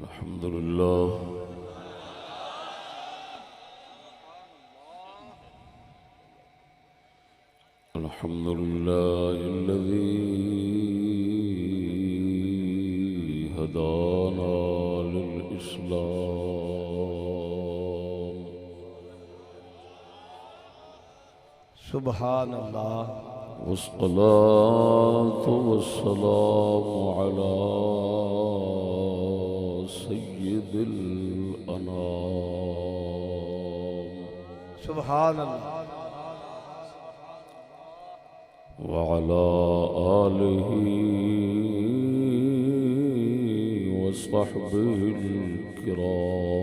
الحمد لله الحمد لله الذي هدانا للإسلام سبحان اللہ والصلاة والسلام على سيد الأنام سبحان اللہ وعلى آله وصحبه الكرام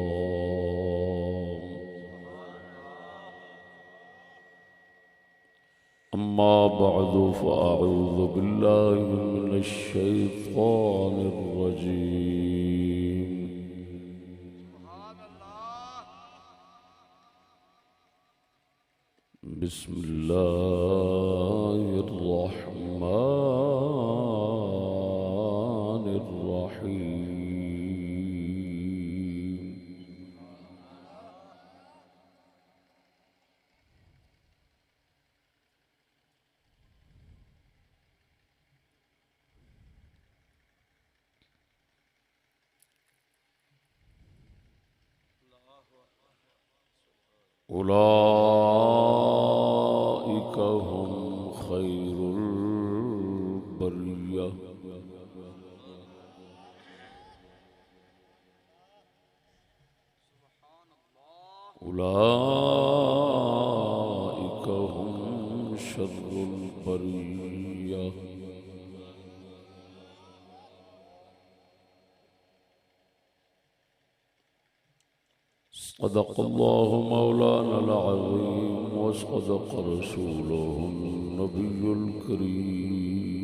أما بعد فأعوذ بالله من الشيطان الرجيم بسم الله الرحمن الرحيم أولئك هم خير البرية أولئك هم شر البرية صدق الله مولانا العظيم وصدق رسوله النبي الكريم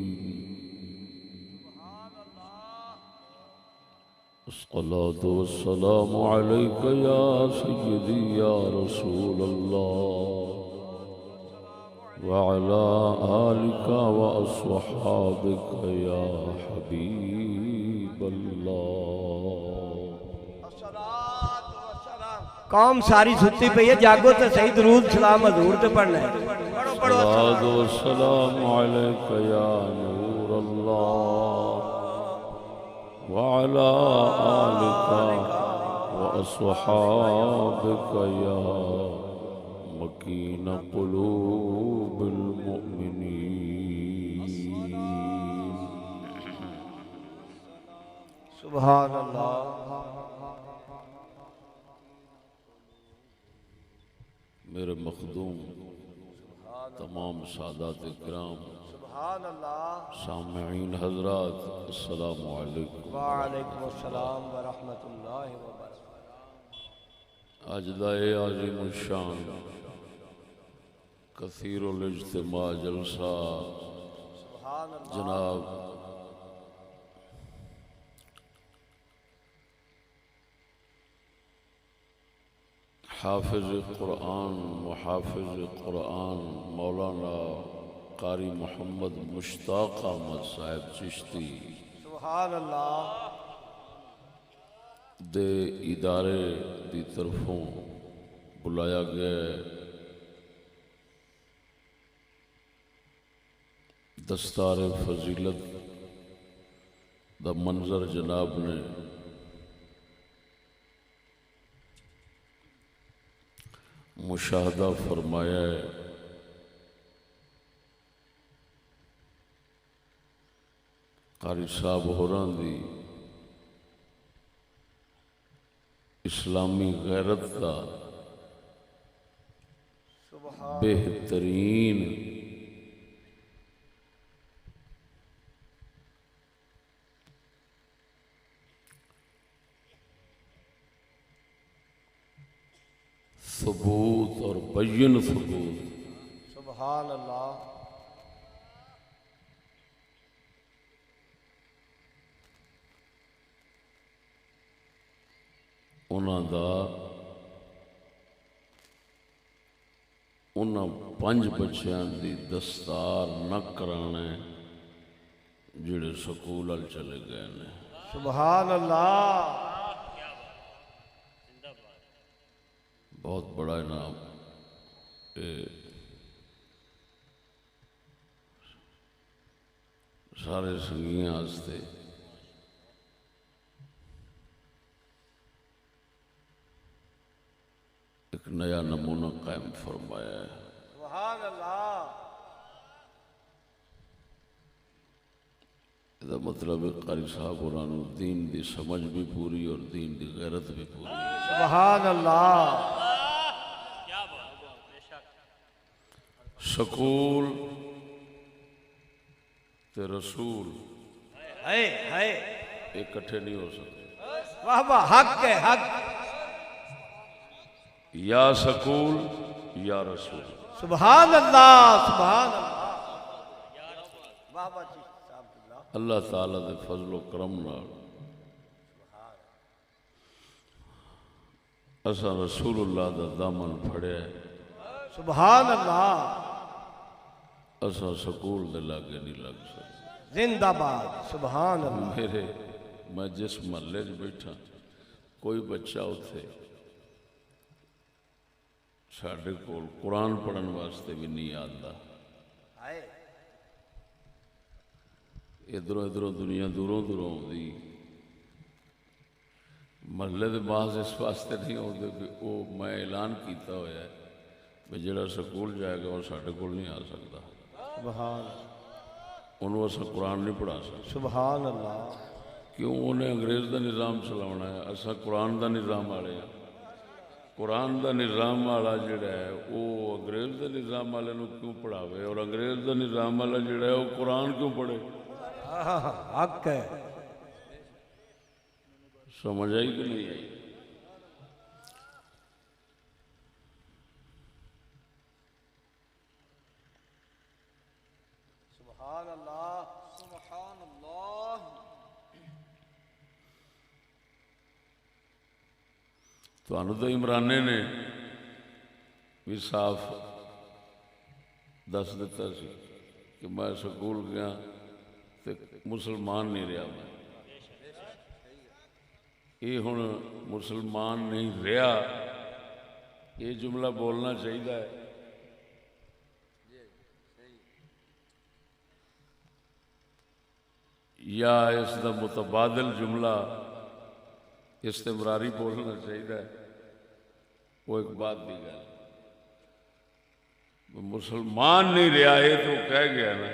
الصلاة والسلام عليك يا سيدي يا رسول الله وعلى آلك وأصحابك يا حبيب الله قوم ساری ستی پئی ہے، جاگو تے صحیح درود سلام حضور تے پڑھنا ہے۔ پڑھو الصلاة والسلام عليك يا نور الله وعلى آلك وأصحابك يا مكين قلوب المؤمنين سبحان اللہ میرے مخدوم تمام سادات کرام سبحان اللہ سامعین حضرات السلام علیکم وعلیکم السلام ورحمۃ اللہ وبرکاتہ۔ اجدائے عظیم الشان کثیر الاجتماع جلسہ سبحان اللہ جناب حافظ قرآن محافظ قرآن مولانا قاری محمد مشتاق احمد صاحب چشتی سبحان اللہ دے ادارے دی طرفوں بلایا گیا دستار فضیلت دا منظر جناب نے مشاہدہ فرمایا ہے۔ قاری صاحب ہوراں دی اسلامی غیرت کا بہترین ثبوت اور بین ثبوت سبحان اللہ انہاں دا انہاں 5 بچیاں دی دستار نہ کرانے جڑے سکول چلے گئے نے سبحان اللہ بہت بڑا انعام سارے سنگیاں واسطے ایک نیا نمونہ قائم فرمایا ہے۔ سبحان اللہ۔ یہ مطلب ہے قاری صاحب قرآن دین دی سمجھ بھی پوری اور دین دی غیرت بھی پوری۔ سبحان اللہ۔ سکول تے رسول اکٹھے نہیں ہو سکتے۔ واہ واہ، حق ہے، حق۔ یا سکول یا رسول۔ سبحان اللہ، سبحان اللہ۔ واہ واہ جی، اللہ تعالیٰ دے فضل و کرم نال اساں رسول اللہ دا دامن پھڑیا ہے۔ سبحان اللہ۔ اساں سکول دے لاگے نہیں لگ سکتے۔ زندہ باد، سبحان اللہ۔ میں جس محلے چ بیٹھا کوئی بچہ اتھے ساڈے کول قرآن پڑھن واسطے بھی نہیں آتا۔ ادھروں ادھروں دنیا دوروں دوروں آتی، محلے دے باز اس واسطے نہیں آتے کہ وہ میں اعلان کیتا ہوا ہے کہ جڑا سکول جائے گا وہ ساڈے کول نہیں آ سکتا، سبحان، انہوں اسا قرآن نہیں پڑھا سکتے۔ سبحان اللہ۔ کیوں؟ انہیں انگریز دا نظام چلاونا ہے، اسا قرآن دا نظام والے ہیں۔ قرآن دا نظام والا جڑا ہے وہ انگریز دا نظام والے نو کیوں پڑھاوے، اور انگریز دا نظام والا جڑا ہے وہ قرآن کیوں پڑھے؟ حق ہے۔ سمجھ آئی کہ نہیں آئی؟ سبحان اللہ، سبحان اللہ۔ تو عمرانے نے بھی صاف دس دیتا سی کہ میں سکول گیا تے مسلمان نہیں رہا، میں یہ ہن مسلمان نہیں رہا، یہ جملہ بولنا چاہیے۔ یا اس دا متبادل جملہ استمراری بولنا چاہیے، وہ ایک بات دی گل۔ مسلمان نہیں رہا یہ تو کہہ گیا نا،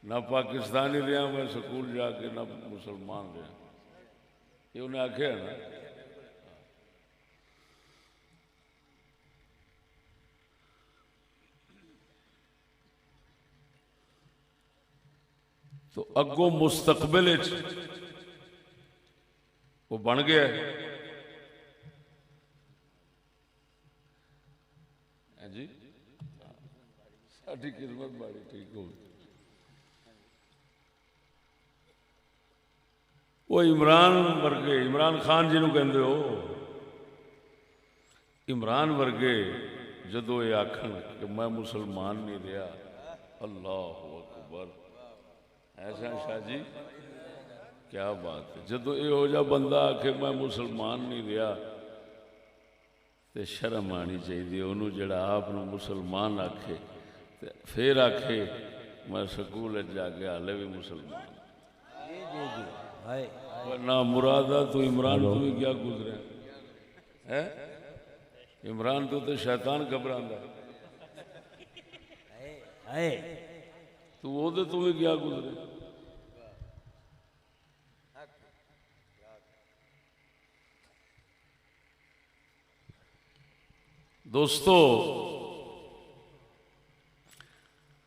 نہ پاکستانی رہا میں سکول جا کے، نہ مسلمان رہا، یہ انہیں آخیا نا۔ تو اگوں مستقبل وہ بن گیا جی، ساری قسمت بڑی ٹھیک ہو۔ وہ عمران ورگے، عمران خان جنہوں کہندے ہو، عمران ورگے جدو یہ آکھن کہ میں مسلمان نہیں رہا، اللہ اکبر، ایسا شاہ جی کیا بات ہے۔ جدو یہ ہو جا بندہ آکھے میں مسلمان نہیں رہا تے شرم آنی چاہیے انہوں جڑا آپ مسلمان آکھے پھر آکھے میں سکول جا کے حالے بھی مسلمان۔ نہ مرادہ تو عمران تو بھی کیا گزرے ہے، عمران تو شیطان گھبراندا ہے، تو وہ دے تو بھی کیا گزرے۔ دوستو،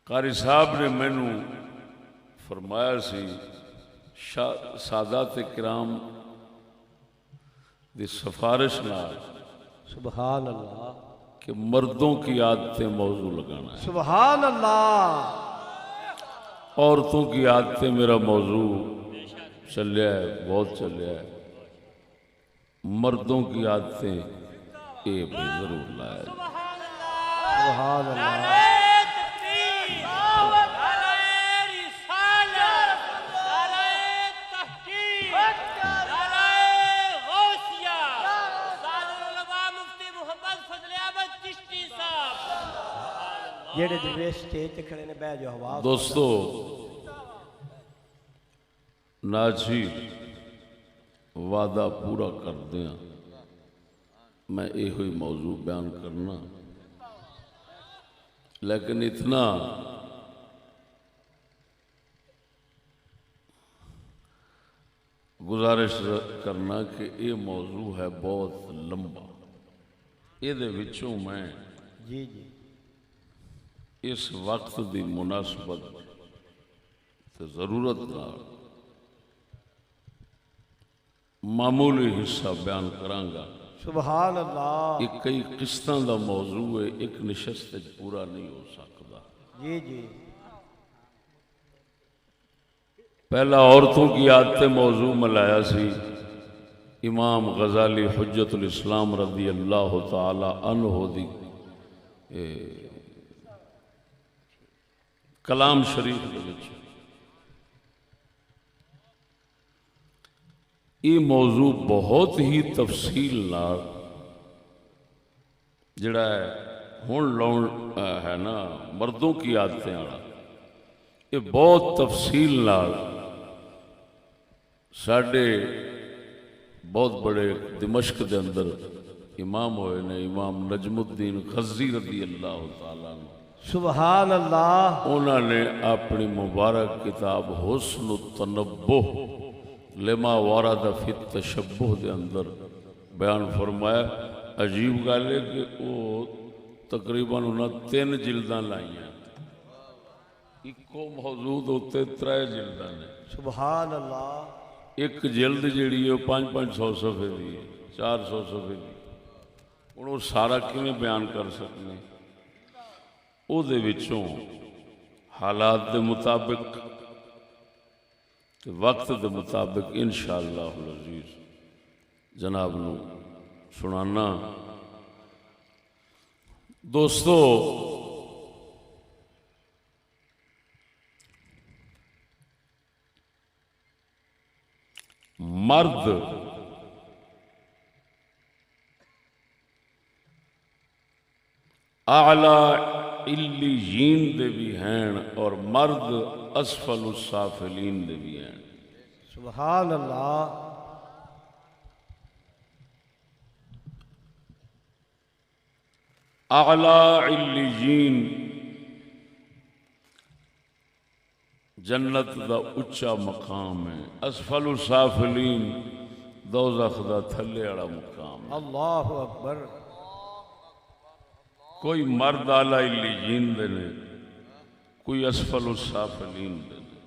قاری صاحب نے مینو فرمایا سی سادات کرام دی سفارش نال، سبحان اللہ، کہ مردوں کی عادتیں موضوع لگانا ہے، سبحان اللہ۔ عورتوں کی عادتیں میرا موضوع چلیا ہے، بہت چلیا ہے، مردوں کی عادتیں یہ بھی ضرور لایا۔ سبحان اللہ۔ ਜਿਹੜੇ ਦਰਵੇਸ਼ ਸਟੇਜ ਤੇ ਖੜੇ ਨੇ ਬਹਿ ਜਾਓ ਹਵਾ دوستو ناچی وعدہ پورا کر دیا میں یہ ہوئی موضوع بیان کرنا لیکن اتنا گزارش کرنا کہ یہ موضوع ہے بہت لمبا یہ وچوں میں جی جی اس وقت دی مناسبت تے ضرورت نال معمولی حصہ بیان کرانگا سبحان اللہ ایک کئی قسطاں دا موضوع ہے ایک نشست وچ پورا نہیں ہو سکتا جی جی پہلا عورتوں کی عادتیں موضوع میں لایا سی امام غزالی حجت الاسلام رضی اللہ تعالی عنہ دی کلام شریف دے وچ یہ موضوع بہت ہی تفصیل نال جڑا ہے ہن لاؤن ہے نا مردوں کی عادتیں والا یہ بہت تفصیل نال ساڈے بہت بڑے دمشق دے اندر امام ہوئے نے امام نجم الدین غزی رضی اللہ تعالیٰ عنہ سبحان اللہ انہوں نے اپنی مبارک کتاب حسن التنبہ لما ورد فی التشبہ دے اندر بیان فرمایا عجیب گل ہے کہ وہ تقریباً انہوں نے 3 جلداں لائی ہیں ایکو موضوع ہوتے 3 جلداں نے سبحان اللہ ایک جلد جیڑی ہے 500 صفحے دی 400 صفحے دی انہوں سارا کیویں بیان کر سکنے او دے وچوں حالات دے مطابق وقت دے مطابق انشاءاللہ العزیز جناب نو سنانا دوستو مرد اعلی علیین دے بھی ہیں اور مرد اسفل السافلین دے بھی ہیں سبحان اللہ اعلی علیین جنت دا اچا مقام ہے اسفل السافلین دوزخ دا تھلے والا مقام ہے اللہ اکبر کوئی مرد اعلی علیین دے نے کوئی اسفل السافلین دے نے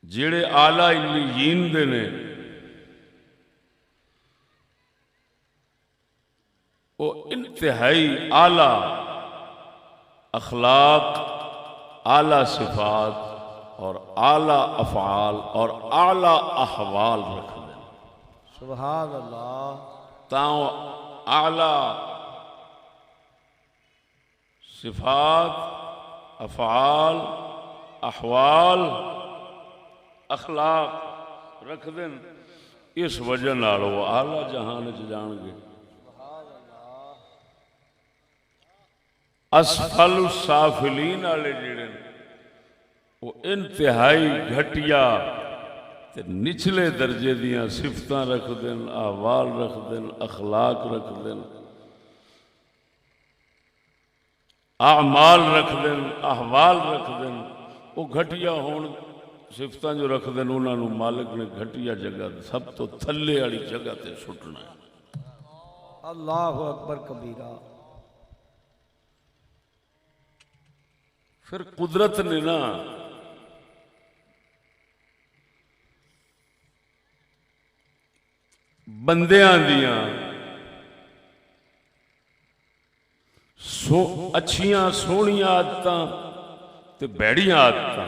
جڑے اعلی علیین دے نے وہ انتہائی اعلی اخلاق اعلی صفات اور اعلی افعال اور اعلی احوال رکھ دیں سبحان اللہ تاؤ اعلی صفات افعال احوال اخلاق رکھ دیں اس وجہ نال وہ اعلی جہان چ جان گے اسفل السافلین والے جڑے وہ انتہائی گھٹیا تے نچلے درجے دیاں صفتاں رکھ دین احوال رکھ دین اخلاق رکھ دین اعمال رکھ دین احوال رکھ دین وہ گھٹیا ہون صفتاں جو رکھ دین انہاں نوں مالک نے گھٹیا جگہ سب تو تھلے والی جگہ تے سٹنا ہے اللہ اکبر کبیرہ پھر قدرت نے نا بندیاں دیاں اچھیاں سونیاں عادتاں تے بیڑیاں عادتاں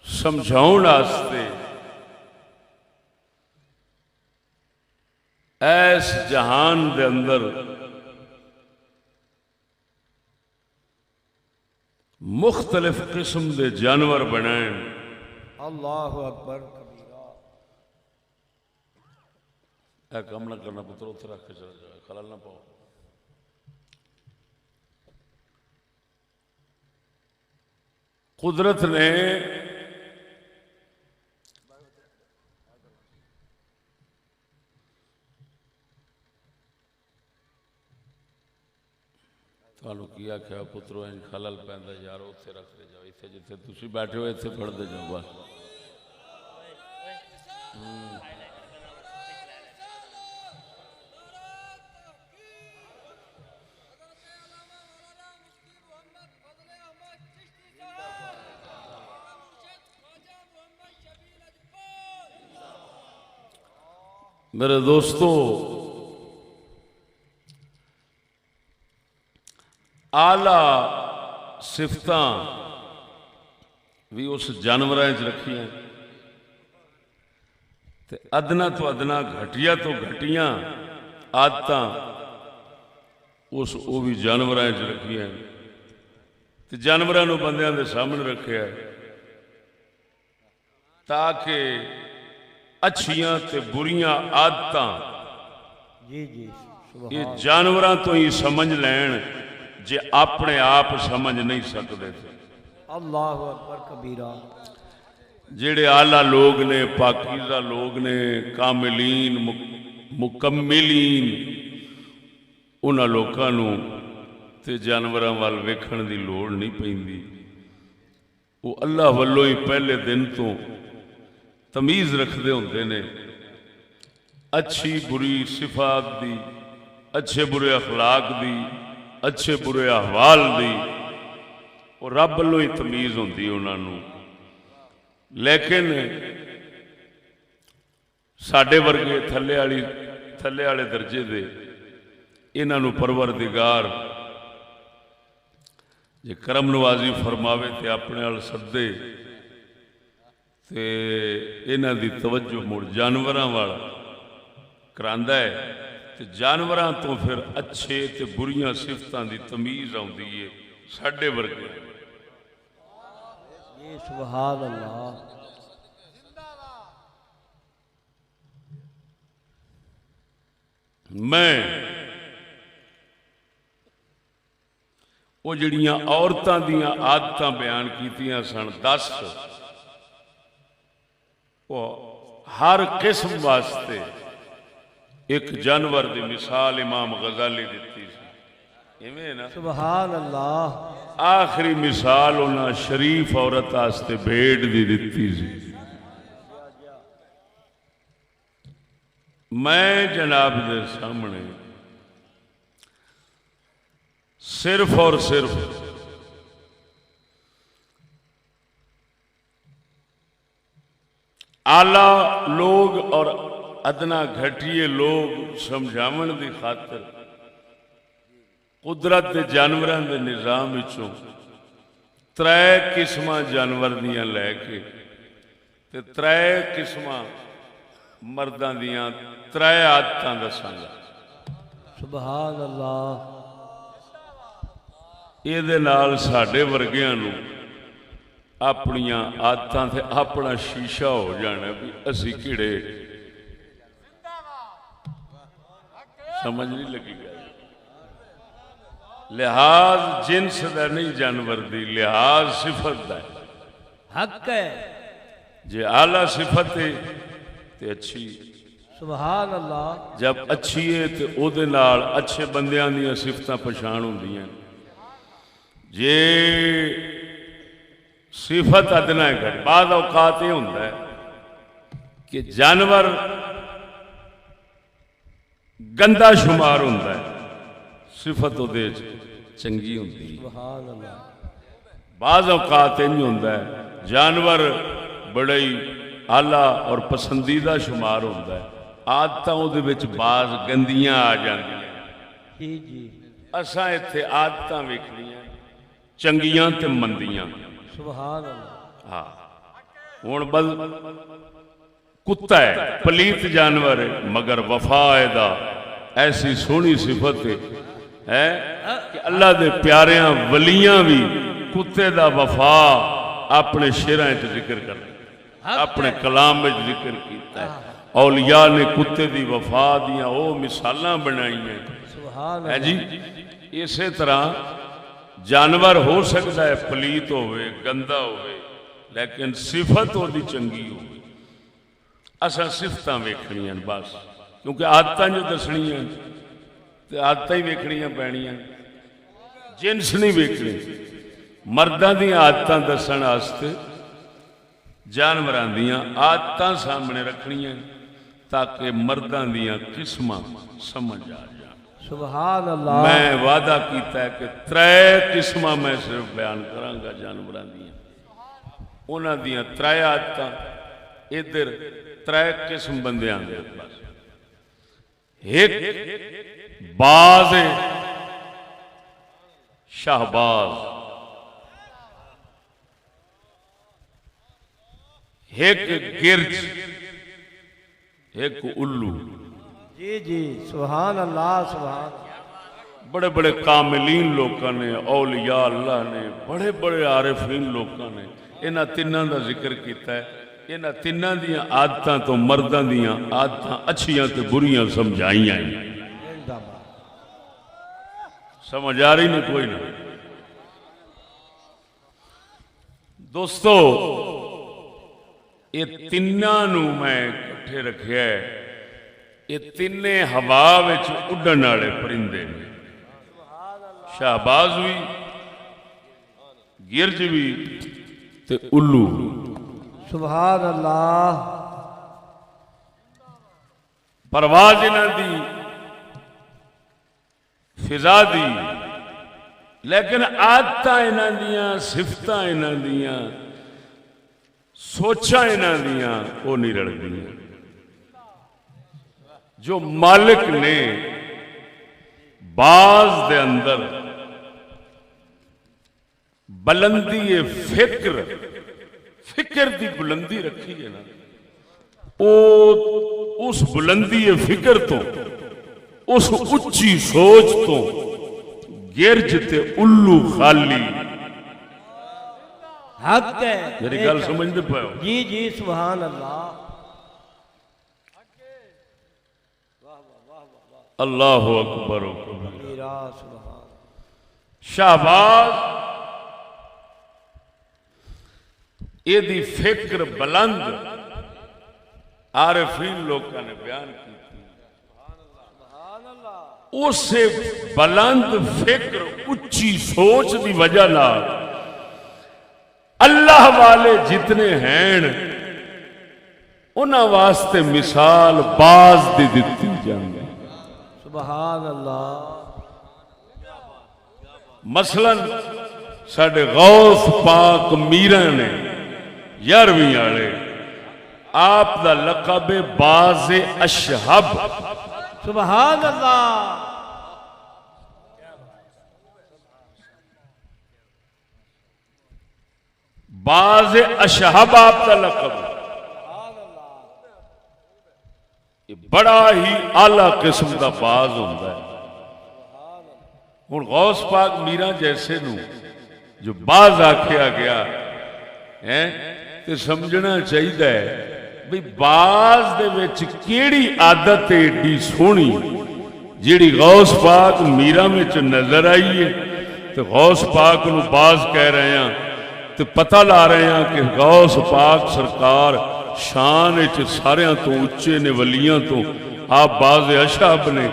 سمجھاؤن واسطے ایس جہان دے اندر مختلف قسم دے جانور بنائیں اللہ اکبر کبیرہ۔ اے کم نہ کرنا پتر، اتنے رکھ کے چلا جائے، خلل نہ پاؤ۔ قدرت نے تھانوں کی آخیا پترو انج خلل پیندا یار اتنے رکھ دے جاؤ، اتنے جتنے تسی بیٹھے ہو اتنے پڑھتے جاؤ بس۔ میرے دوستو، آلہ صفتاں بھی اس جانوراں وچ رکھی ہیں تے ادنا تو ادنا گھٹیا تو گھٹیاں عادتاں وہ بھی جانوراں وچ رکھی ہیں تے جانوراں نو بندیاں دے سامنے رکھیا ہے تاکہ اچھیاں تے بریاں عادتاں جی جی یہ جانوراں تو ہی سمجھ لین جے اپنے آپ سمجھ نہیں سکتے تھے۔ اللہ اکبر کبیرہ۔ جڑے اعلیٰ لوگ نے، پاکیزہ لوگ نے، کاملین مکملین، انہاں لوکاں نو تے جانوراں وال ویکھن دی لوڑ نہیں پیندی۔ وہ اللہ والوں ہی پہلے دن تو تمیز رکھدے ہوندے نے اچھی بری صفات دی، اچھے برے اخلاق دی، اچھے برے احوال دی، اور رب والوں ہی تمیز ہوندی انہاں نو۔ لیکن ساڈے ورگے تھلے والے درجے دے انہاں نو پروردگار جے کرم نوازی فرماوے تے اپنے ال سدے تے انہاں دی توجہ مڑ جانوراں والا کراندا ہے تے جانوراں تو پھر اچھے تے بریاں صفتاں دی تمیز آندی ہے ساڈے ورگے۔ یہ سبحان اللہ۔ میں وہ جڑیاں عورتاں دیاں عادتاں بیان کیتیاں سن 10، وہ ہر قسم واسطے ایک جانور دی مثال امام غزالی دیتی سی، ایویں نا؟ سبحان اللہ۔ آخری مثال انہاں شریف عورت واسطے بھیڑ دی دیتی سی۔ میں جناب دے سامنے صرف اور صرف اعلیٰ لوگ اور ادنا گھٹیے لوگ سمجھاون دی خاطر قدرت دے جانوراں دے نظام وچوں 3 قسماں جانور دیاں لے کے تے 3 قسماں مرداں دیاں 3 عادتاں دساں گا۔ سبحان اللہ۔ یہ دے نال ساڈے ورگیاں نو اپنیاں عادتاں تے اپنا شیشہ ہو جانا بھی اسی کیڑے سمجھ نہیں لگی گا۔ لحاظ جنس دا نہیں جانور دی، لحاظ صفت دا ہے۔ حق ہے۔ جے اعلیٰ صفت ہے تے اچھی، سبحان اللہ۔ جب اچھی ہے تے او دے نال اچھے بندیاں دیاں صفتاں پہچان ہوندیاں۔ جے صفت ادنا ہے گھٹ، بعض اوقات یہ ہوتا ہے کہ جانور گندا شمار ہوتا ہے، صفت وہ چنگی ہوتی ہے۔ سبحان اللہ۔ بعض اوقات یہ ہوتا ہے جانور بڑا ہی اعلیٰ اور پسندیدہ شمار ہوتا ہے، عادتاں وہ بعض گندیاں آ جاندیاں۔ جی جی اساں ایتھے عادتاں ویکھنیاں چنگیاں تے مندیاں۔ سبحان اللہ۔ ہاں ہوں بل کتا ہے پلیت جانور ہے مگر وفا دا ایسی سونی صفت ہے کہ اللہ دے پیاریاں ولیاں بھی کتے دا وفا اپنے شعراں وچ ذکر کرتے۔ اپنے کلام میں ذکر کیتا ہے اولیاء نے کتے دی وفا دیاں او مثالاں بنائی ہیں سبحان ہے جی اسی طرح جانور ہو سکتا ہے پلیت ہوئے گندا ہوئے لیکن صفت وہ دی چنگی ہوئے اساں صفتاں ویکھنیاں بس کیونکہ عادتاں جو دسنیاں تے عادتاں ہی ویکھنیاں پینیاں جنس نہیں ویکھنی مرداں دیاں عادتاں دسن واسطے جانوراں دیاں عادتاں سامنے رکھنیاں تاکہ مرداں دیاں قسماں سمجھ آ جائیں سبحان اللہ میں وعدہ کیتا ہے کہ 3 قسماں میں صرف بیان کراں گا جانوراں دیاں انہاں دیاں 3 عادتاں ادھر 3 قسم بندیاں دے بس ایک باز شہباز ایک گرج ایک الو جی جی سبحان اللہ سبحان بڑے بڑے کاملین لوکاں نے اولیاء اللہ نے بڑے بڑے عارفین لوکاں نے انہاں تیناں دا ذکر کیتا ہے انہاں تیناں دیاں عادتاں تو مرداں دیاں عادتاں اچھیاں تے بریاں سمجھائیاں ہیں سمجھ آ رہی نہیں کوئی نہیں دوستو یہ تیناں نو میں کٹھے رکھیا ہے یہ تینے ہوا وچ اڈن والے پرندے نے شہباز بھی گرج بھی تے الو سبحان اللہ پرواز انہاں دی فضا دی لیکن عادتاں انہاں دیاں صفتاں انہاں دیاں سوچاں انہاں دیاں وہ نہیں رلدیاں جو مالک نے باز دے اندر بلندی فکر دی بلندی رکھی ہے نا اس بلندی فکر تو اس اچھی سوچ تو گرج تے الو خالی حق ہے میری گل سمجھتے پائے ہو جی جی سبحان اللہ اللہ اکبر و کبیر میرا سبحان شہباز یہ دی فکر بلند عارفین لوگوں نے بیان کی اس سے بلند فکر اچھی سوچ دی وجہ نہ اللہ والے جتنے ہیں انہاں واسطے مثال باز دی دتی جاندی سبحان اللہ مثلا ساڈے غوث پاک میرا نے 11ویں والے آپ دا لقب باز اشہب سبحان اللہ باز اشہب آپ دا لقب یہ بڑا ہی اعلیٰ قسم دا باز ہوتا ہے ہن غوث پاک میرا جیسے نو جو باز آکھیا گیا ہے تے سمجھنا چاہیے بھئی باز دے وچ کیڑی عادت ہے ایڈی سونی جیڑی غوث پاک میرا وچ نظر آئی ہے تے غوث پاک نو باز کہہ رہے ہیں تے پتہ لا رہے ہیں کہ غوث پاک سرکار شان وچ ساریاں تو اچے نے ولیاں تو آپ باز اشہب نے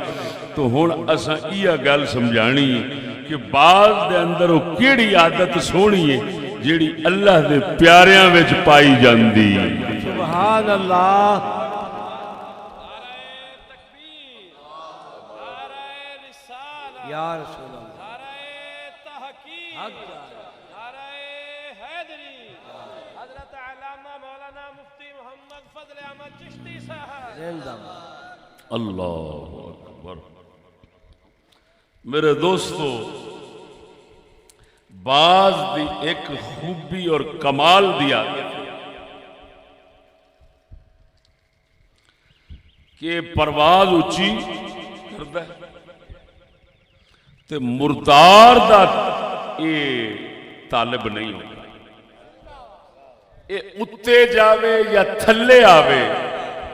تو ہن اساں یہ گل سمجھانی ہے کہ باز دے اندر وہ کیڑی عادت سونی ہے جیڑی اللہ دے پیاریاں وچ پائی جاندی سبحان اللہ یا رسول اللہ حضرت علامہ مولانا مفتی محمد فضل احمد چشتی صاحب زندہ اللہ اکبر میرے دوستو باز دی ایک خوبی اور کمال دیا کہ پرواز اچھی کردا ہے تے مردار دا یہ طالب نہیں ہوتا یہ اتنے جاوے یا تھلے آوے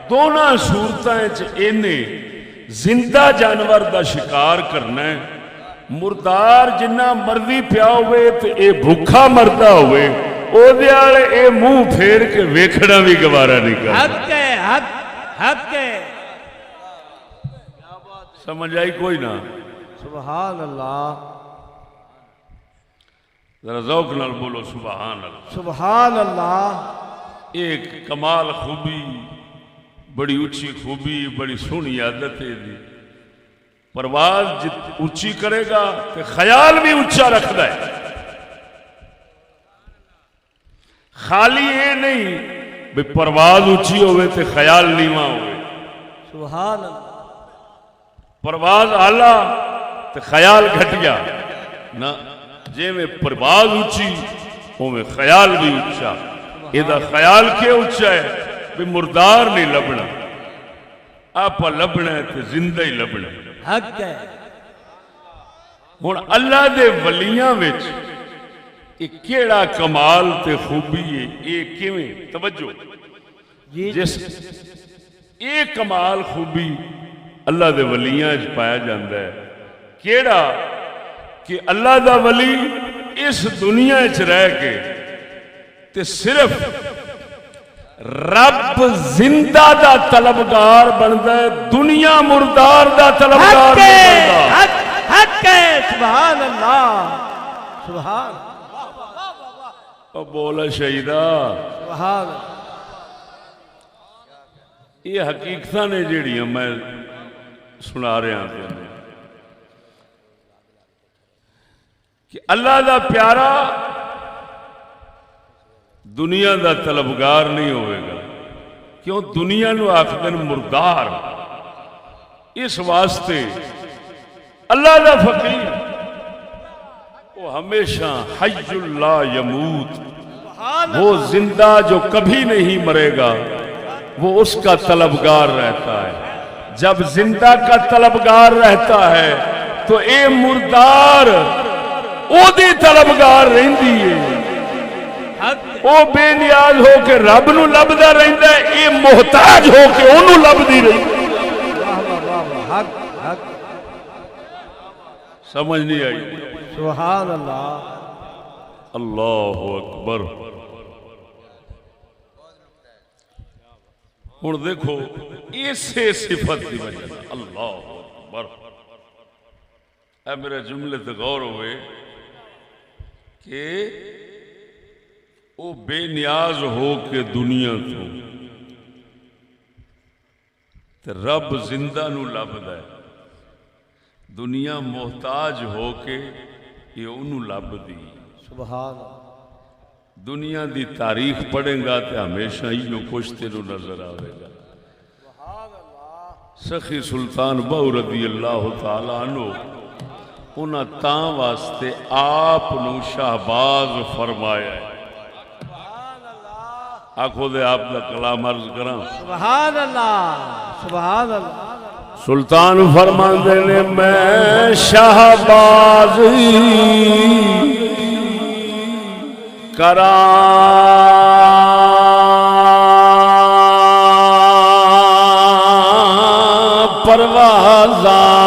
دونوں صورتیں انہیں زندہ جانور دا شکار کرنا ہے. مردار جنہ مرضی پیا ہوئے تو اے بھوکا مردا ہوئے او دے والے اے منہ پھیر کے ویکھنا بھی گوارا نہیں کرتا. حق ہے، حق حق ہے. سمجھ آئی کوئی نہ؟ سبحان اللہ، ذرا ذوق نال بولو سبحان اللہ. سبحان اللہ. ایک کمال خوبی، بڑی اونچی خوبی، بڑی سونی عادت ہے دی. پرواز جت اونچی کرے گا تو خیال بھی اونچا رکھتا ہے. خالی یہ نہیں بھی پرواز اونچی ہوئے تو خیال نیواں ہوئے. سبحان اللہ. پرواز آلہ تو خیال گھٹیا نہ. جے میں پرواز اونچی او میں خیال بھی اونچا. یہ خیال کیا اونچا ہے بھی مردار نہیں لبنا، آپ لبنا ہے تو زندہ ہی لبنا. حق ہے. ہن اللہ دے ولیاں وچ یہ کیڑا کمال تے خوبی ہے، یہ کیویں؟ توجہ جی جس یہ کمال خوبی اللہ دے ولیاں وچ پایا جاندا ہے. کیڑا کہ اللہ دا ولی اس دنیا وچ رہ کے تے صرف رب زندہ دا طلبگار بندا ہے، دنیا مردار دا طلبگار نہیں بندا. حق ہے. سبحان اللہ، سبحان او بولا شہیدہ. سبحان. یہ حقیقتاں نے جیڑیاں میں سنا رہا ہوں کہ اللہ دا پیارا دنیا دا طلبگار نہیں ہوئے گا. کیوں؟ دنیا نو آخدن مردار. اس واسطے اللہ دا فقیر وہ ہمیشہ حی اللہ یموت، وہ زندہ جو کبھی نہیں مرے گا، وہ اس کا طلبگار رہتا ہے. جب زندہ کا طلبگار رہتا ہے تو اے مردار او دی طلبگار رہندی ہے. او بے نیاز ہو کے رب نو لبدا رہندا ہے، اے محتاج ہو کے اونوں لبدی رہندی. حق حق. سمجھ نہیں آئی؟ سبحان اللہ. اللہ اکبر. ہن دیکھو اسے صفت کی وجہ سے اللہ اکبر. اے میرے جملے تے غور ہوئے کہ وہ بے نیاز ہو کے دنیا تو تے رب زندہ نو لبدا ہے. دنیا محتاج ہو کے یہ انہوں لبدی. سبحان. دنیا دی تاریخ پڑھیں گا تے ہمیشہ ہی کچھ تینوں نظر آئے گا. سخی سلطان بہو رضی اللہ تعالیٰ عنہ انہاں تاں واسطے آپ نو شہباز فرمایا ہے. آنکھوں دے آپ دا کلام عرض کراں. سبحان اللہ. سبحان اللہ. سلطان فرماندے نے میں شہباز کراں پروازاں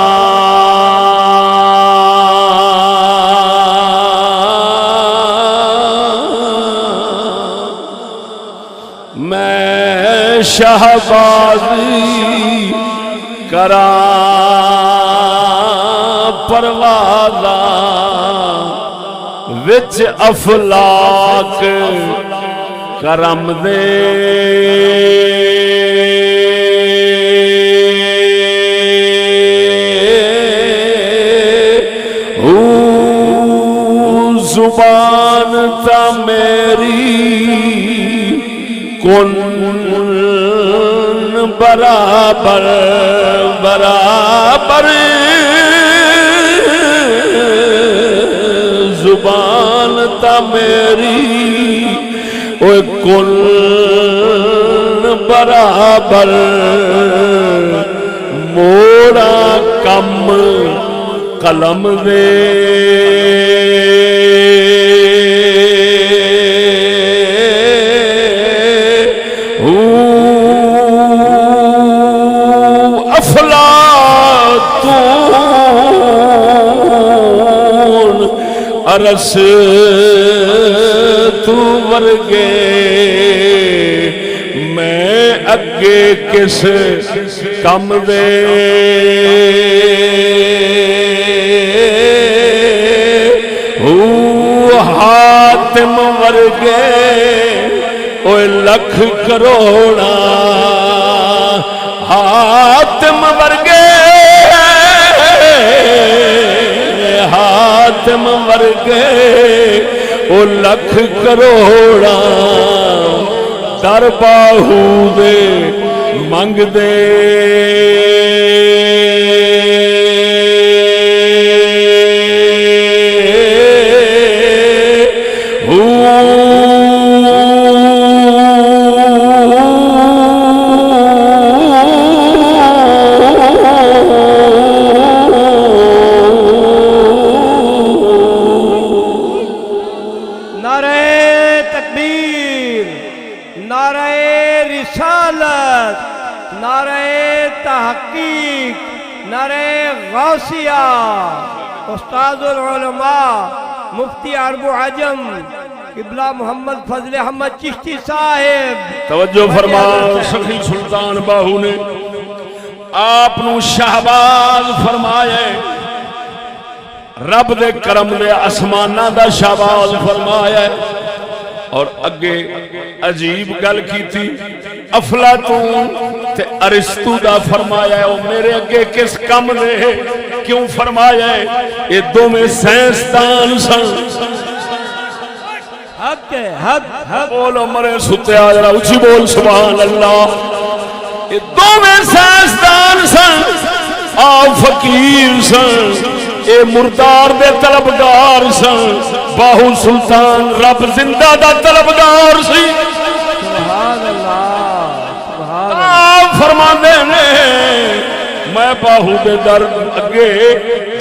میں شہبازی کراں پروازاں وچ افلاک کرم دے زبان تا میری کن برابر برابر زبان تا میری اوے کن برابر موڑا کم قلم دے دس تو ورگے میں اگے کس کم دے حاتم ورگے اوے لکھ کروڑا حاتم ورگے حاتم ورگے او لکھ کروڑا در باہو دے منگ دے استاد العلماء مفتی عرب و عجم قبلہ محمد فضل احمد چشتی صاحب توجہ فرما سخی سلطان باہو نے آپ نو شہباز فرمایا رب دے کرم دے آسماناں دا شہباز فرمایا اور اگے عجیب گل کی تھی افلاطون تے ارسطو دا فرمایا ہے او میرے اگے کس کم دے کیوں فرمایا ہے یہ دو میں سائنسدان سن حق ہے حق بولو مرے ستے آجرا اچھی بول سبحان اللہ یہ دو میں سائنسدان سن آپ فقیر سن اے مردار دے طلبگار سن باہو سلطان رب زندہ دا طلبگار سی سبحان اللہ سبحان آپ فرما دے میں باہو دے در اگے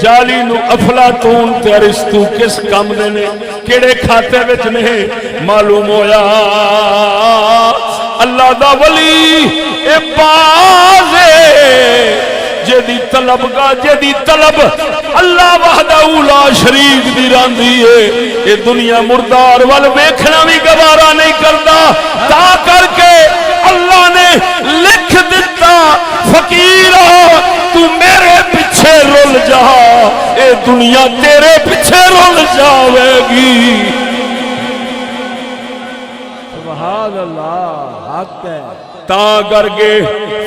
جالی نو افلاطون تے ارسطو کس کام دے نے کیڑے کھاتے وچ نے معلوم ہویا اللہ دا ولی اے باز جدی طلب کا جدی طلب اللہ وحدہ لا شریک دی راندی ہے اے دنیا مردار وال ویکھنا بھی گوارا نہیں کردا تا کر کے اللہ نے لکھ دیتا فقیر تو میرے پیچھے رول جا اے دنیا تیرے پیچھے رول جاوے گی سبحان اللہ حق ہے تا کر کے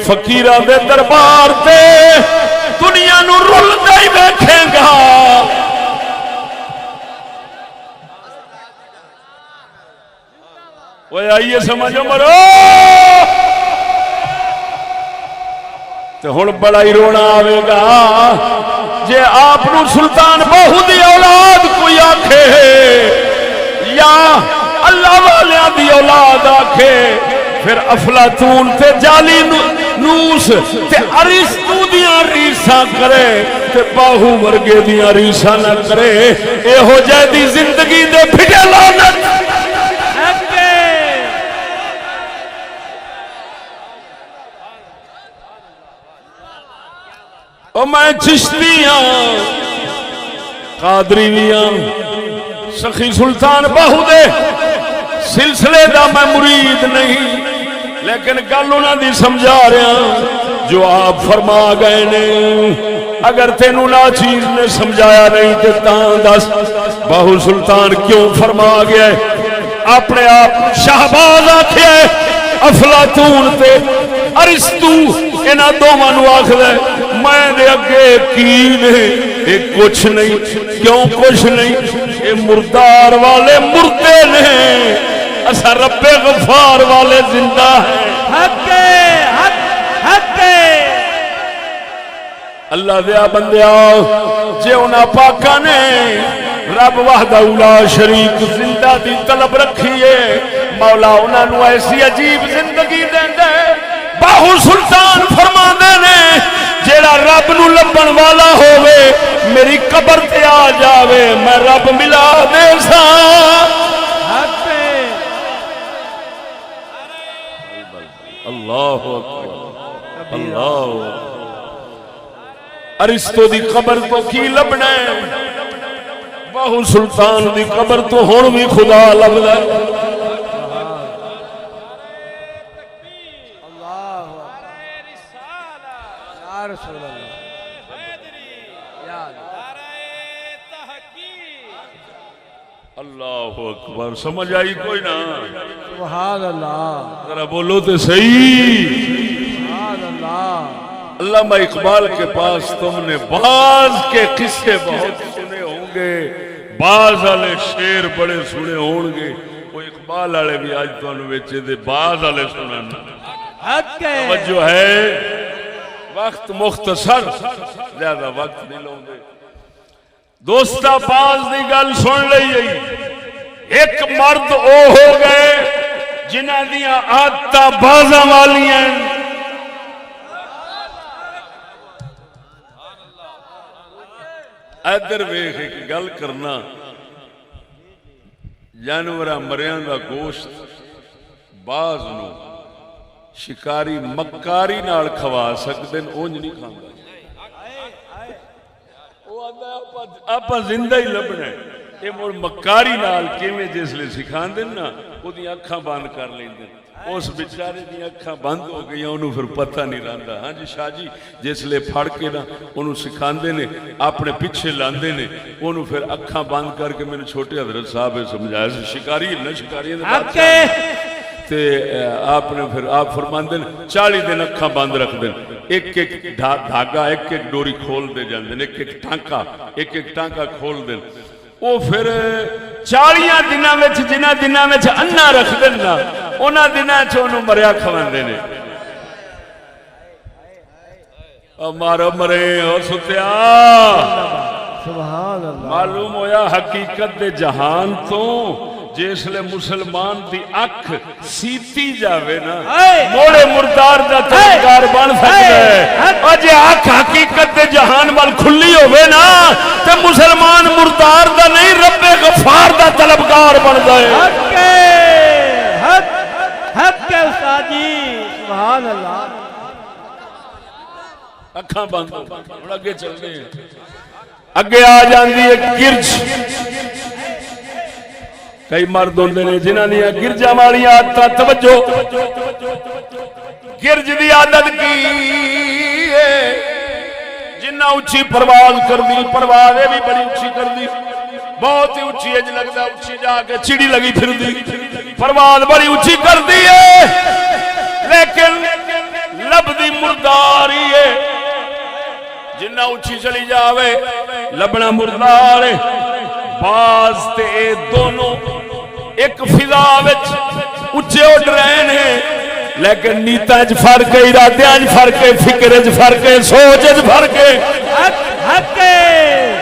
فقیران دے دربار تے دنیا نو رول نہیں بیٹھے گا وہ آئیے سمجھو مرو تو ہن بڑا ہی رونا آوے گا جے آپ نو سلطان باہو دی اولاد کوئی آکھے یا اللہ والیاں دی اولاد آکھے پھر افلاطون تے جالی نوس تے ارسطو دیاں ریساں کرے تے باہو ورگے دیاں ریساں نہ کرے اے ہو جائے دی زندگی دے پھٹے لعنت او میں چشتیاں قادریاں سخی سلطان باہو دے سلسلے دا میں مرید نہیں لیکن گل انہاں دی سمجھا رہا جو آپ فرما گئے نے اگر تینوں ناچیز نے سمجھایا نہیں تے تاں دس باہو سلطان کیوں فرما گیا ہے اپنے آپ شہباز آکھیا ہے افلاطون تے ارسطو انہاں دوواں نو آکھدا ہے میں دے اگے کی نے اے کچھ نہیں کیوں کچھ نہیں اے مردار والے مردے نے اسا رب غفار والے زندہ ہیں حق حق اللہ دیا بندیا جے انہاں پاکاں نے رب وحدہ لا شریک زندہ دی طلب رکھی ہے مولا انہاں نو ایسی عجیب زندگی دیندا ہے باہو سلطان فرما دے نے جیڑا رب نو لبن والا ہووے میری قبر تے آ جاوے میں رب ملا دے سا اللہ اکبر اللہ ارسطو دی قبر تو کی لبنا ہے باہو سلطان دی قبر تو ہن بھی خدا لبدا ہے اللہ نعرہ رسالہ یا رسول اللہ حیدری یا اللہ نعرہ تحقیق اللہ اکبر سمجھ آئی کوئی نہ سبحان اللہ ذرا بولو تو صحیح سبحان اللہ علامہ اقبال کے پاس تم نے بعض کے قصے بہت سنے ہوں گے بعض والے شعر بڑے سنے ہوں گے وہ اقبال والے بھی آج تمہیں ویچے دے بعض والے سنن حق ہے توجہ ہے وقت مختصر زیادہ وقت نہیں لوں گے دوستا بعض دی گل سن لئی ایک مرد او ہو گئے جنہ دیاں عادتاں بازاں والیاں ادھر ویکھ ایک گل کرنا جانوراں مریاں دا گوشت باز نو شکاری مکاری نال کھوا سکدے اونج نہیں کھاندا او آندا آپ زندہ ہی لبنا ہے اے مڑ مکاری نال کیویں جسلے سکھاندے نا اودی اکھاں بند کر لیندے اس بیچارے دی اکھاں بند ہو گئی انہوں پھر پتہ نہیں رہندا ہاں جی شاہ جی جسلے پھڑ کے نا انہوں سکھاندے نے اپنے پیچھے لاندے نے انہوں پھر اکھاں بند کر کے میں نے چھوٹے حضرت صاحب سمجھایا شکاری نہ شکاری حق ہے تے آپ نے پھر آپ فرماندے 40 دن اکھاں بند رکھ دیں ایک ایک دھاگا ایک ایک ڈوری کھول دے جاندے ایک ایک ٹانکا کھول دیں وہ پھر 40 دنوں میں جنہ دنوں میں انا رکھ دینا انہاں دنوں چ مریا کھواندے نے مارو مرے او ستیا سبحان اللہ معلوم ہویا حقیقت دے جہان تو جسلے مسلمان دی اکھ سیتی جاوے نا موڑے مردار دا طلبگار بن سکتا ہے اور جے اکھ حقیقت دے جہان وال کھلی ہوئے نا تے مسلمان مردار دا نہیں رب غفار دا طلبگار بن جائے حق ہے حق ہے استاد جی سبحان اللہ اکھاں بند ہو اگے چل رہے ہیں اگے آ جاندی ہے گرج کئی مرد ہوندے نے جنہاں دی گرجاں والی عادت توجہ گرج دی عادت کی ہے جنہ اونچی پرواز کردی پرواز بھی بڑی اونچی کردی بہت ہی اونچی اج لگدا اونچی جا کے چڑی لگی پھردی پرواز بڑی اونچی کردی ہے لیکن لبدی مرداری ہے جنہ اونچی چلی جاوے لبنا مردار ہے باز تے دونوں ایک فضا وچ اونچے اڑ رہے ہیں لیکن نیتاں وچ فرق ہے ارادیاں وچ فرق ہے فکر وچ فرق ہے سوچ وچ فرق ہے حق ہے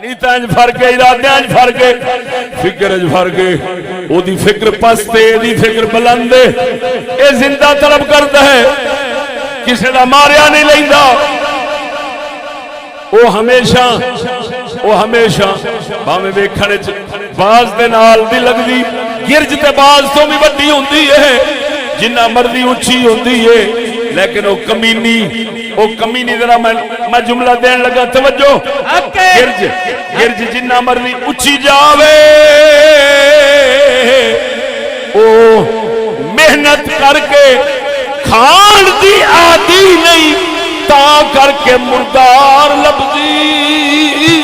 نیتاں وچ فرق ہے ارادیاں وچ فرق ہے فکر وچ فرق ہے او دی فکر پست ہے دی فکر بلند ہے اے زندہ طلب کردا ہے کسے دا ماریا نہیں لیندا وہ ہمیشہ باویں ویکھن وچ باز دے نال دی لگدی گرج تے باز تو بھی وڈی ہوندی ہے جنہ مرضی اونچی ہوندی ہے لیکن وہ کمینی ذرا میں جملہ دین لگا توجہ گرج جنہ مرضی اونچی جاوے او محنت کر کے کھان دی عادی نہیں تا کر کے مردار لبدی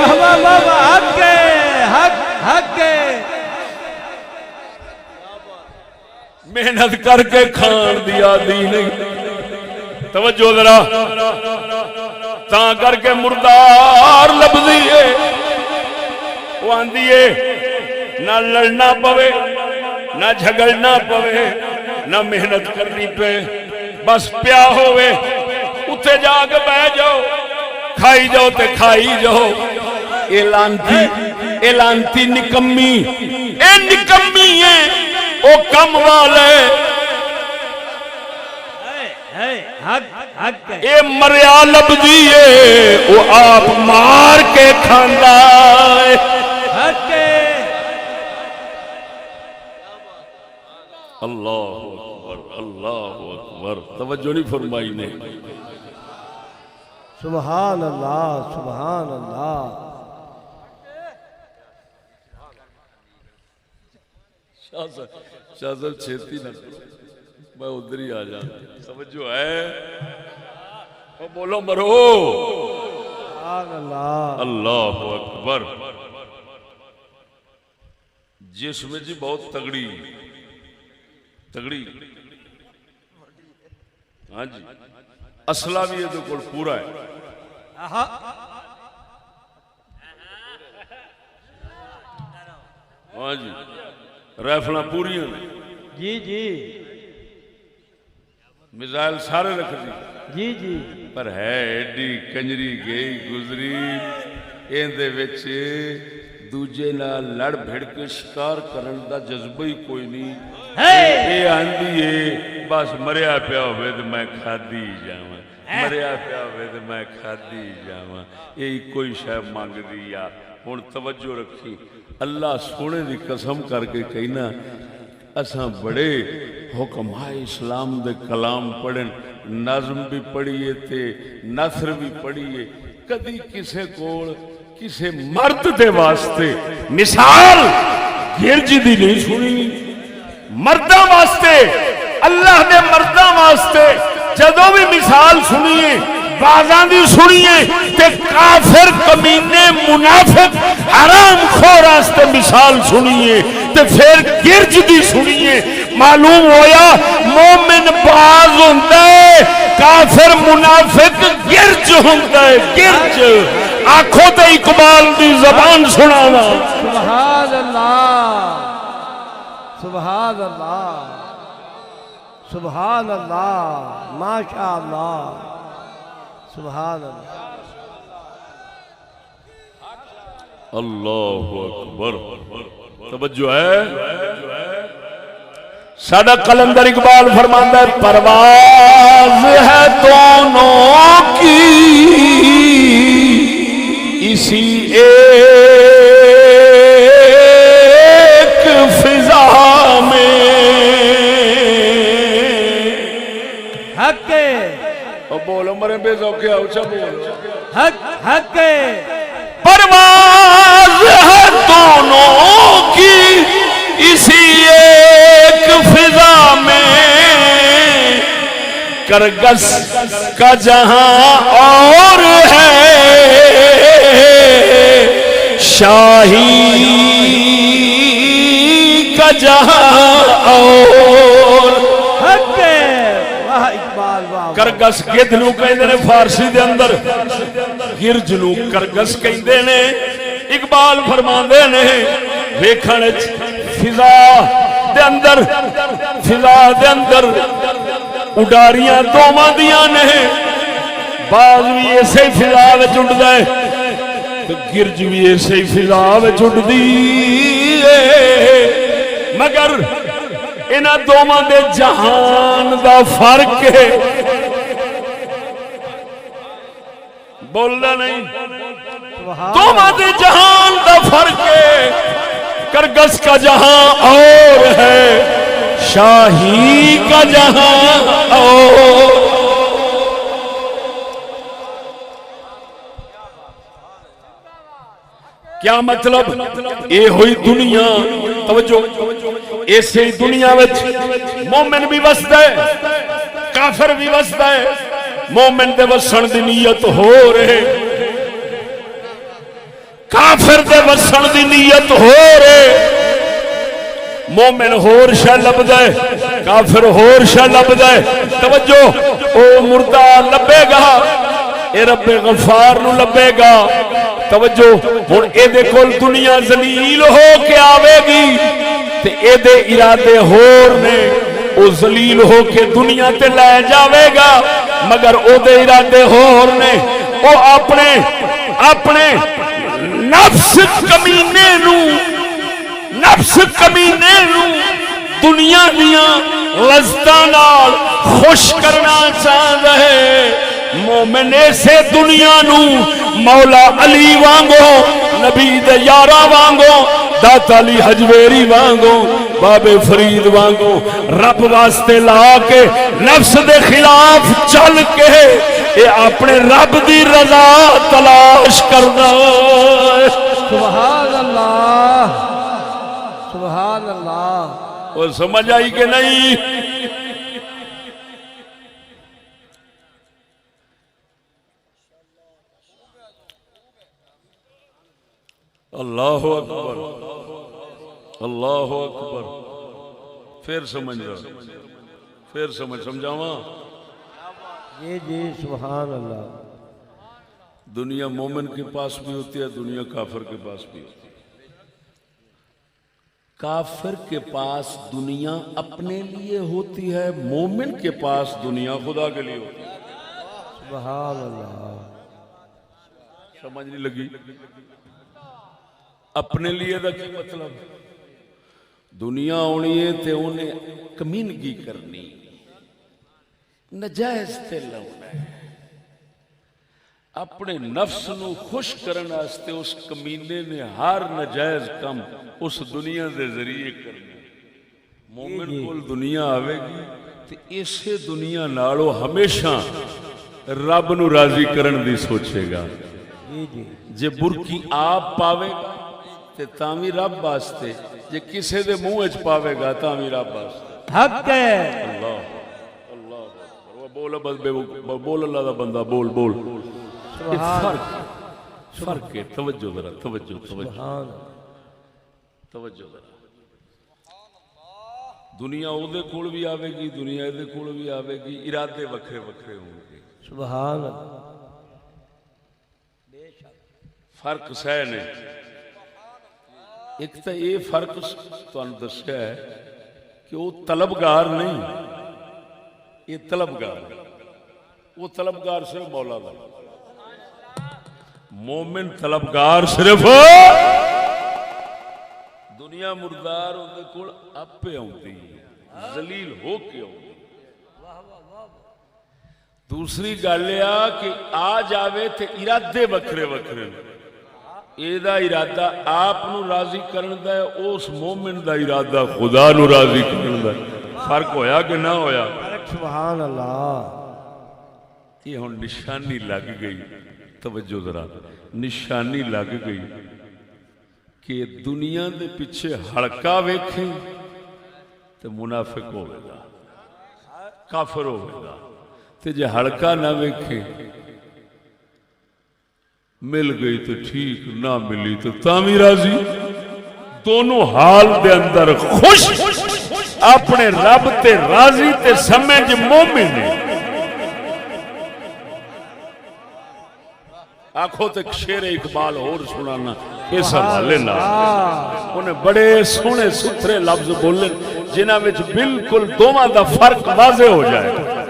حق ہے حق ہے محنت کر کے کھان دی عادی نہیں توجہ ذرا تا کر کے مردار لبدی ہے وہ آندی ہے نہ لڑنا پوے نہ جھگڑنا پوے نہ محنت کرنی پے بس پیا ہوئے اتے جا کے بہ جاؤ کھائی جاؤ تے کھائی جاؤ اعلانتی نکمی اے نکمی ہے او کم والے اے مریا لبدی ہے او آپ مار کے کھاندا ہے اللہ اکبر اللہ اکبر توجہ نہیں فرمائی نے سبحان اللہ سبحان اللہ شاہ صاحب چھیتی نہ کرو، میں ادھر ہی آ جانا، توجہ ہے؟ اور بولو مرو سبحان اللہ اللہ اکبر۔ جسم جی بہت تگڑی ہاں جی، اصلہ بھی یہ کول پورا ہے، ہاں جی، رائفلاں پوریاں نے، جی جی میزائل سارے رکھ دی، جی جی پر ہے ایڈی کنجری گئی گزری اندے وچ دوجے نال لڑ بھڑ کے شکار کرن دا جذبہ ہی کوئی نہیں۔ اے آندی ہے بس مریا پیا ہوئے تے میں کھادی جاواں، مریا پیا ہوئے تے میں کھادی جاواں، یہی کوئی شے مانگ دی یا۔ ہن توجہ رکھی، اللہ سونے دی قسم کر کے کہنا اساں بڑے حکماء اسلام دے کلام پڑھن، نظم بھی پڑھیے تے نثر بھی پڑھیے، کدی کسے کول کسے مرد دے واسطے مثال گرج دی نہیں سنی۔ مرداں واسطے، اللہ دے مرداں واسطے جدوں بھی مثال سنیے بازاں دی سنیے تے کافر کمینے منافق حرام خور واسطے مثال سنیے تے پھر گرج دی سنیے، معلوم ہویا مومن باز ہوندا ہے، کافر منافق گرج ہوندا ہے، گرج۔ آنکھوں تے اقبال دی زبان سنانا۔ سبحان اللہ سبحان اللہ سبحان اللہ ماشاء اللہ سبحان اللہ اللہ اکبر۔ توجہ ہے؟ ساڈا قلندر اقبال فرماندا ہے پرواز ہے دونوں کی اسی ایک فضا میں، حق بولو مرے بے ذوقے اونچا بولو، حق حق پرواز ہے دونوں کی اسی ایک فضا میں، کرگس کا جہاں اور ہے شاہی کا جہاں اور۔ حق واہ اقبال واہ کرگس گدھ نو کہندے نے فارسی دے اندر، گرج نو کرگس کہندے نے۔ اقبال فرماندے نے ویکھن وچ فضا دے اندر اڈاریاں دوواں دیاں نے، باز بھی اسی فضا وچ اڈدا ہے تے گرج بھی اسی فضا وچ اڈدی ہے، مگر انہاں دوواں دے جہان دا فرق ہے۔ بولنا نہیں، دوواں دے جہان دا فرق ہے، کرگس کا جہاں اور ہے شاہی کا جہاں اور۔ کیا مطلب؟ اے ہوئی دنیا، توجہ، ایسے دنیا وچ مومن بھی وسدا ہے، کافر بھی وسدا ہے۔ مومن دے وسن دی نیت ہو رہے، کافر دے وسن دی نیت ہو رہے۔ مومن ہور شے لبدا ہے، کافر ہور شے لبدا ہے۔ توجہ، او مردہ لبے گا، اے رب غفار نو لبے گا۔ توجہ، ہن اے دے کول دنیا ذلیل ہو کے آوے گی تے اے دے ارادے ہور نے، او ذلیل ہو کے دنیا تے لے جاوے گا مگر او دے ارادے ہور نے۔ او اپنے نفس کمینے نو دنیا دیاں لذتاں نال خوش کرنا چاہتا ہے۔ مومن ایسے دنیا نو مولا علی وانگو، نبی دے یارا وانگو، داتا علی حجویری وانگو، بابے فرید وانگو رب واسطے لا کے نفس دے خلاف چل کے یہ اپنے رب دی رضا تلاش کردا ہے۔ سبحان اللہ سبحان اللہ۔ وہ سمجھ آئی کہ نہیں؟ اللہ اکبر اللہ اکبر۔ پھر سمجھ رہا، پھر سمجھاواں۔ جی جی سبحان اللہ۔ دنیا مومن کے پاس بھی ہوتی ہے، دنیا کافر کے پاس بھی ہوتی ہے۔ کافر کے پاس دنیا اپنے لیے ہوتی ہے، مومن کے پاس دنیا خدا کے لیے ہوتی ہے۔ سبحان اللہ۔ سمجھ نہیں لگی؟ اپنے لیے دا کی مطلب؟ دنیا آنی ہے تے انہیں کمینگی کرنی، نجائز تے لاؤنا ہے، اپنے نفس نو خوش کرن واسطے اس کمینے نے ہر نجائز کم اس دنیا دے ذریعے کرنا۔ مومن کول دنیا آوے گی تے اسے دنیا نالو ہمیشہ رب نو راضی کرن دی سوچے گا۔ جی جی جے برکی آپ پاوے گا تے تامی رب واسطے، جے کسے دے منہ اچ پاوے گا تامی رب واسطے۔ حق ہے۔ اللہ اللہ بول بول اللہ دا بندہ بول بول۔ فرق ہے، توجہ ذرا، توجہ توجہ توجہ ذرا۔ دنیا او دے کول بھی آوے گی، دنیا دے کول بھی آوے گی، ارادے وکھرے وکھرے ہوں گے۔ سبحان اللہ۔ فرق سہ نے ایک تو یہ فرق تانوں دسیا ہے کہ وہ طلبگار نہیں، یہ طلبگار ہے۔ وہ طلبگار صرف مولا دا، مومن طلبگار صرف دنیا مردار اندے کول اپے آؤندی، ذلیل ہو کے آؤندی۔ دوسری گل یہ کہ آ جاوے تے ارادے وکھرے وکھرے، ایدہ ارادہ آپ نو راضی کرن دا ہے، اس مومن دا ارادہ خدا نو راضی کرن دا ہے۔ فرق ہویا کہ نہ ہویا؟ سبحان اللہ۔ یہ ہن نشانی لگ گئی، توجہ ذرا، نشانی لگ گئی کہ دنیا دے پیچھے ہڑکا ویکھیں تے منافق ہوئے گا، کافر ہوئے گا، تے جے ہڑکا نہ ویکھیں مل گئی تو ٹھیک، نہ ملی تو تامی راضی۔ دونوں حال دے اندر خوش، اپنے رب تے راضی تے سمجھ مومن نے۔ آنکھوں تک شیر اقبال اور سنانا اس حوالے نہ، انہیں بڑے سونے ستھرے لفظ بولے جنہاں وچ بالکل دوواں دا فرق واضح ہو جائے گا۔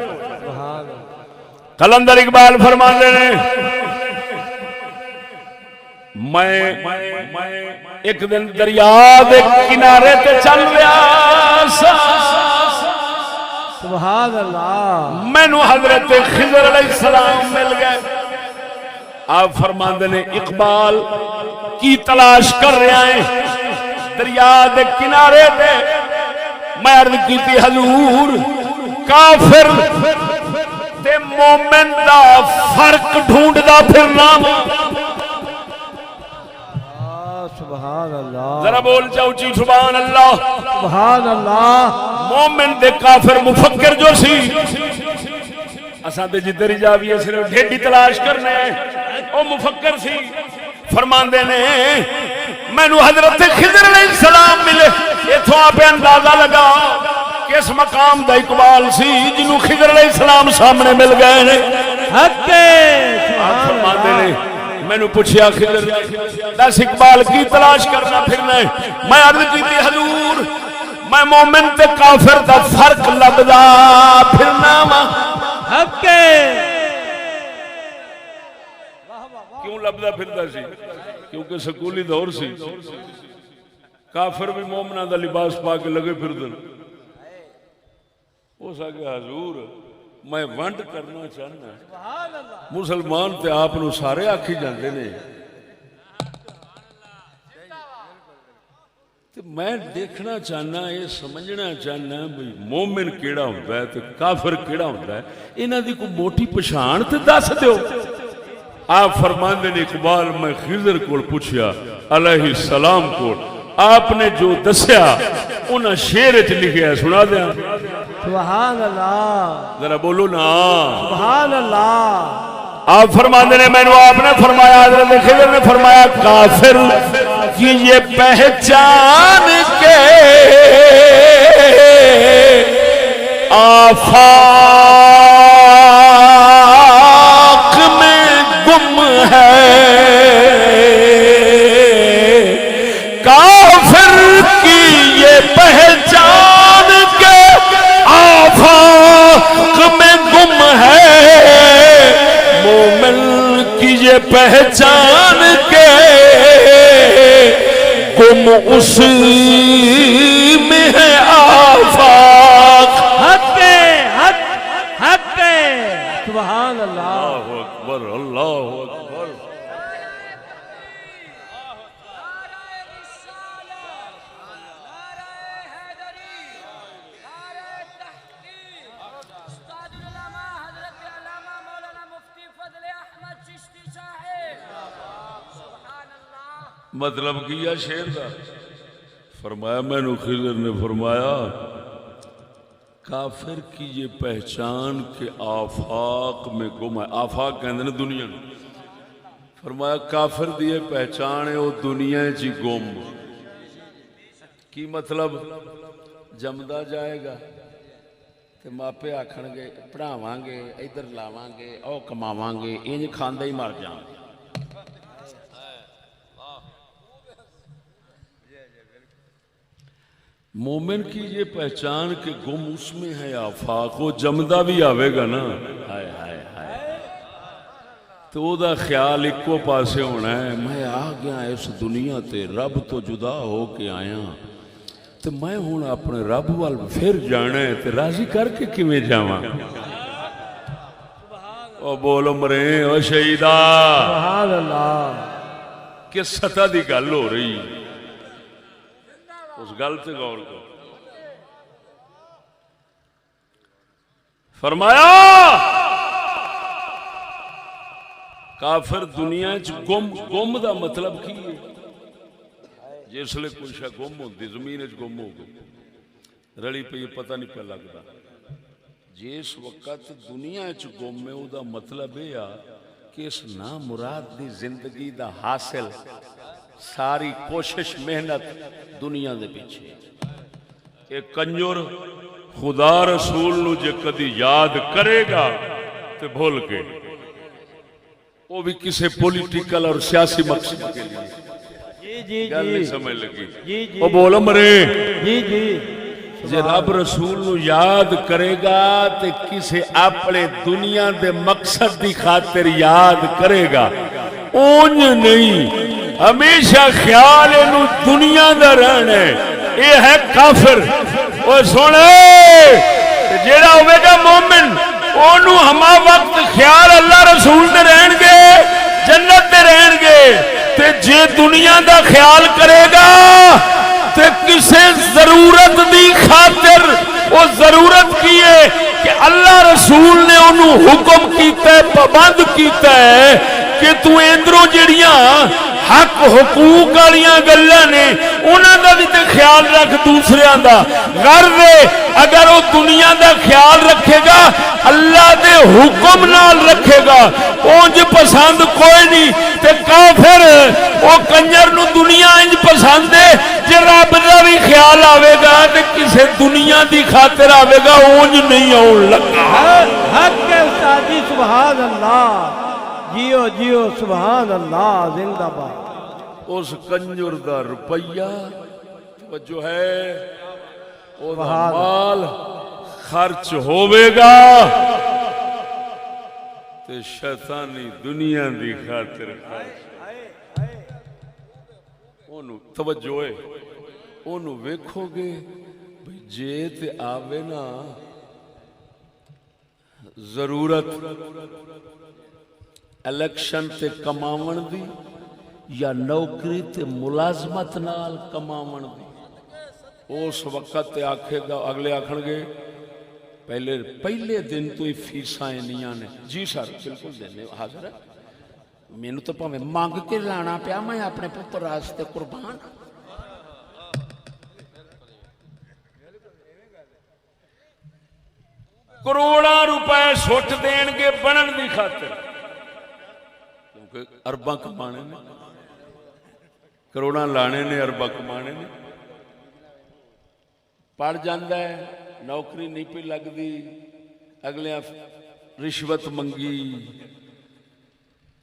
قلندر اقبال فرماندے نے، میں ایک دن دریا دے کنارے تے چل رہا سا، سبحان اللہ۔ مینوں حضرت خضر علیہ السلام مل گئے۔ آپ فرماندے نے، اقبال کی تلاش کر رہے ہیں دریا دے کنارے دے؟ میں عرض کی تھی حضور کافر تے مومن دا فرق ڈھونڈدا پھرنا۔ سبحان اللہ۔ ذرا بول جاؤ جی سبحان اللہ۔ سبحان اللہ۔ مومن دے کافر مفکر جو سی، اساں تے جدھر جاویے صرف ڈھیڈی تلاش کرنے، او مفکر سی۔ فرماندے نے مینوں حضرت خضر علیہ السلام ملے، ایتھوں آپ اندازہ لگا کس مقام دا اقبال سی جنوں خضر علیہ السلام سامنے مل گئے نے۔ حق فرماندے نے میں نے پوچھیا خضر دس اقبال کی تلاش کرنا پھرنا ہے؟ میں عرض کی تھی حضور میں مومن تے کافر دا فرق لبدا پھرنا وا۔ حق کیوں لبدا پھردا سی؟ کیونکہ سکولی دور سی، کافر بھی مومنہ دا لباس پا کے لگے پھردن۔ ہو سکے حضور میں ونڈ کرنا چاہنا، مسلمان تے آپ نو سارے آکھی جاندے نے، تے میں دیکھنا چاہنا یہ سمجھنا چاہنا بھئی مومن کیڑا ہوتا ہے تے کافر کیڑا ہوتا ہے انہاں دی کوئی موٹی پہچان تے دس دیو. آپ فرماندے نے اقبال میں خضر کو پوچھیا علیہ السلام کو آپ نے جو دسیا انہاں شعر وچ لکھیا ہے سنا دیا. سبحان اللہ ذرا بولو نا سبحان اللہ. آپ فرماندے نے میں نے آپ نے فرمایا حضرت خضر نے فرمایا کافر کی یہ پہچان کے آفاق میں گم ہے. کافر کی یہ پہچان کے آفاق میں گم ہے. مومن کی یہ پہچان کے گم اس میں ہے آفاق. حق حق سبحان اللہ. اللہ اکبر اللہ اکبر. مطلب کیا شعر دا فرمایا میں نے خضر نے فرمایا کافر کی یہ پہچان کے آفاق میں گم ہے. آفاق کہندے نے دنیا نے. فرمایا کافر دی یہ پہچان ہے وہ دنیا چی گم. کی مطلب جمدا جائے گا تے ماپے آکھن گے پڑھاواں گے ادھر لاواں گے او کماواں گے انج کھاندا ہی مر جاواں گے. مومن کی یہ پہچان کہ گم اس میں ہے آفاق وہ جمدہ بھی آوے گا نا ہائے ہائے ہائے تو او دا خیال ایکو پاسے ہونا ہے میں آ گیا اس دنیا تے رب تو جدا ہو کے آیا تو میں ہوں اپنے رب وال پھر جانا ہے تے راضی کر کے کیویں جاواں. او بول مرے او شہیدا سبحان اللہ. کس سطح دی گل ہو رہی اس گل سے غور کرو. فرمایا کافر دنیا چ گم دا مطلب کی ہے جس لئے کوئی شاہ گم ہوتی زمین چ گم ہو گئی رلی پہ پتہ نہیں پہ لگتا. جس وقت دنیا چ گم ہے او دا مطلب یہ کہ اس نامراد دی زندگی دا حاصل ساری کوشش محنت دنیا دے پیچھے. ایک کنجر خدا رسول نو جے کدی یاد کرے گا تے بھول کے وہ بھی کسی پولیٹیکل اور سیاسی مقصد کے لیے. جی جی گل نہیں جی سمجھ لگی. جی جی وہ بول مرے جی جی جے رب رسول نو یاد کرے گا تے کسی اپنے دنیا دے مقصد دی خاطر یاد کرے گا اونج نہیں ہمیشہ خیال انو دنیا دا رہنا ہے. یہ ہے کافر. وہ سنے جیڑا ہوئے گا مومن انو ہما وقت خیال اللہ رسول دے رہن گے جنت دے رہن گے تے جے دنیا دا خیال کرے گا تے کسے ضرورت دی خاطر وہ ضرورت کی ہے کہ اللہ رسول نے انو حکم کیتا ہے پابند کیتا ہے کہ تو اندروں جڑیاں حق حقوق والیاں گلاں نے انہاں دا بھی تے خیال رکھ دوسریاں دا. غرض اگر وہ دنیا دا خیال رکھے گا اللہ دے حکم نال رکھے گا اونج پسند کوئی نہیں. تے کافر وہ کنجر نو دنیا انج پسند ہے جے رب دا بھی خیال آوے گا تے کسے دنیا دی خاطر آوے گا اونج نہیں آن لگا. حق ہے استاد جی سبحان اللہ. جیو جیو سبحان اللہ زندہ باد. اس کنجر دا روپیہ جو ہے او دا مال خرچ ہوئے گا تے شیطانی دنیا دی خاطر اونوں توجہ ہے اونوں ویکھو گے جے تے آوے نا ضرورت الیکشن تے کماون دی یا نوکری تے ملازمت نال کماون دی اس وقت آکھے گا اگلے آکھن گے پہلے دن تو ہی فیساں انیاں نے. جی سر بالکل دینے حاضر ہے. مینوں تو پاویں منگ کے لانا پیا میں اپنے پتر واسطے قربان. کروڑاں روپے سٹ دین گے بنن دی خاطر کیونکہ ارباں کمانے نے کروڑاں لانے نے ارباں کمانے نے. پڑھ جاندہ ہے نوکری نہیں پہ لگ دی اگلے رشوت منگی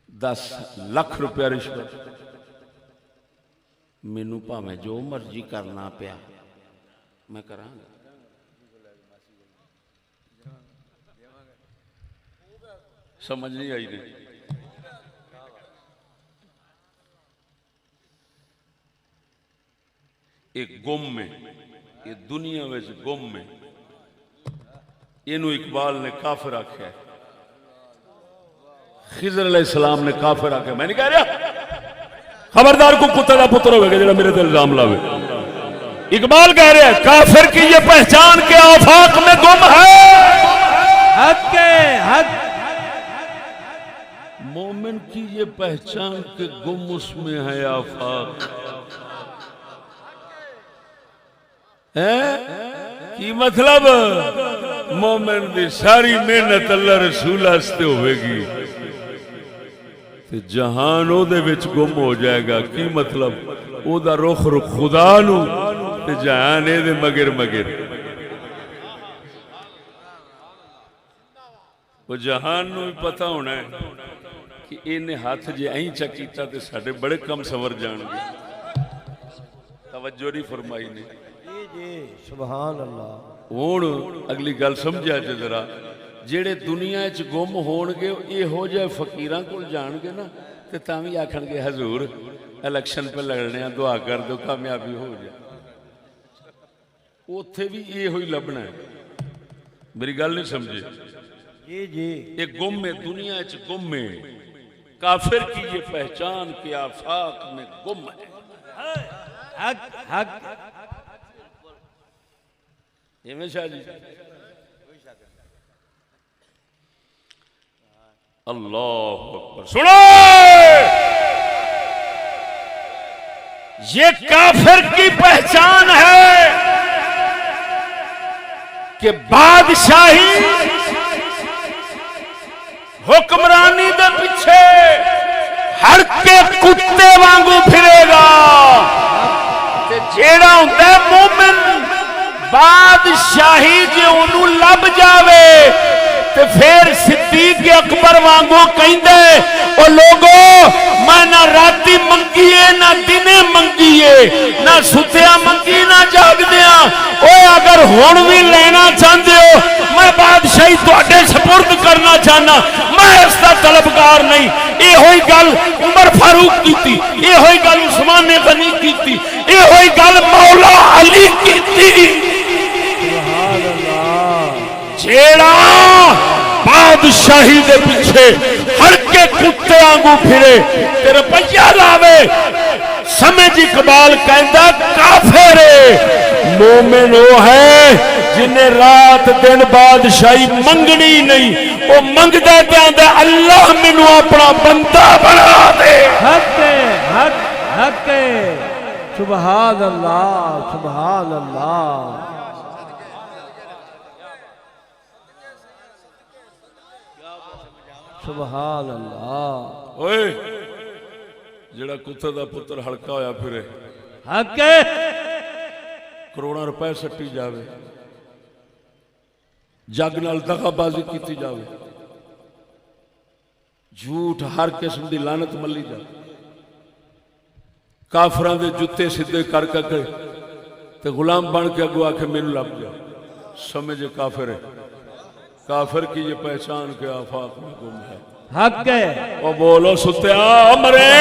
10 لاکھ روپیہ رشوت. مینوں پاویں جو مرضی کرنا پیا میں کراں گا. سمجھ نہیں آئی نہیں. ایک گم میں یہ دنیا میں گم میں یہ اقبال نے کافر آکھیا ہے. خضر علیہ السلام نے کافر آکھیا. میں نہیں کہہ رہا خبردار کو کتے دا پتر ہوئے گا جڑا میرے تے الزام لاوے. اقبال کہہ رہے ہیں کافر کی یہ پہچان کے آفاق میں گم ہے. حق حق مومن کی یہ پہچان کے گم اس میں ہے آفاق. کی مطلب مومن دی ساری محنت اللہ رسول واسطے ہوئے گی تے جہان او دے وچ گم ہو جائے گا. کی مطلب او دا رخ خدا نو تے جہان اے دے مگر مگر. وہ جہان نو بھی پتہ ہونا ہے کہ انہیں ہاتھ جے این چکیتا تے ساڑھے بڑے کم سور جان گے. توجہ نہیں فرمائی نے. جی سبحان اللہ. ہون اگلی گل سمجھا جے ذرا جیڑے دنیا وچ گم ہون گے اے ہو جائے فقیراں کول جان گے نا تے تاں وی آکھن گے حضور الیکشن پہ لڑنے ہیں دعا کر دو کامیابی ہو جائے. اوتھے بھی اے ہوئی لبنا ہے. میری گل نہیں سمجھے. جی جی ایک گم میں دنیا وچ گم میں کافر کی یہ پہچان کے آفاق میں گم ہے. حق حق یہ میں شاہ جی اللہ اکبر سنو. یہ کافر کی پہچان ہے کہ بادشاہی حکمرانی دے پیچھے ہر کے کتے وانگو پھرے گا. تے جیڑا ہوندا ہے مومن بادشاہی جے انہوں لب جاوے تے پھر صدیق اکبر وانگو کہندے او لوگو میں نہ راتی منگیے نہ دنے منگیے نہ ستیا منگی نہ جاگ دیا. اوے اگر ہون بھی لینا چاہندے ہو میں بادشاہی تواڈے سپرد کرنا چاہنا میں اس دا طلبگار نہیں. اے ہوئی گل عمر فاروق کیتی, اے ہوئی گل عثمان غنی کیتی, اے ہوئی گل مولا علی کیتی. جیڑا بادشاہی دے پیچھے ہر کے کتے آنگو پھرے تے روپیہ لاوے سمجھ اقبال کہندا کافر ہے. مومن وہ ہے جنہیں رات دن بادشاہی منگنی نہیں وہ منگدے تے آندا اللہ مینوں اپنا بندہ بنا دے. حق حق حق سبحان اللہ سبحان اللہ. سبحان اللہ. اوئے جڑا کتے دا پتر ہلکا ہویا پھرے حق کروڑاں روپے سٹی جاوے جگ نال دغا بازی کیتی جاوے جھوٹ ہر قسم دی لعنت ملی جاوے کافراں دے جتے سدھے کر کے تے غلام بن کے اگو آکھے مینوں لب جا. سمجھے کافر ہے. کافر کی یہ پہچان کے آفاق میں گم ہے. حق ہے. او بولو ستیا مرے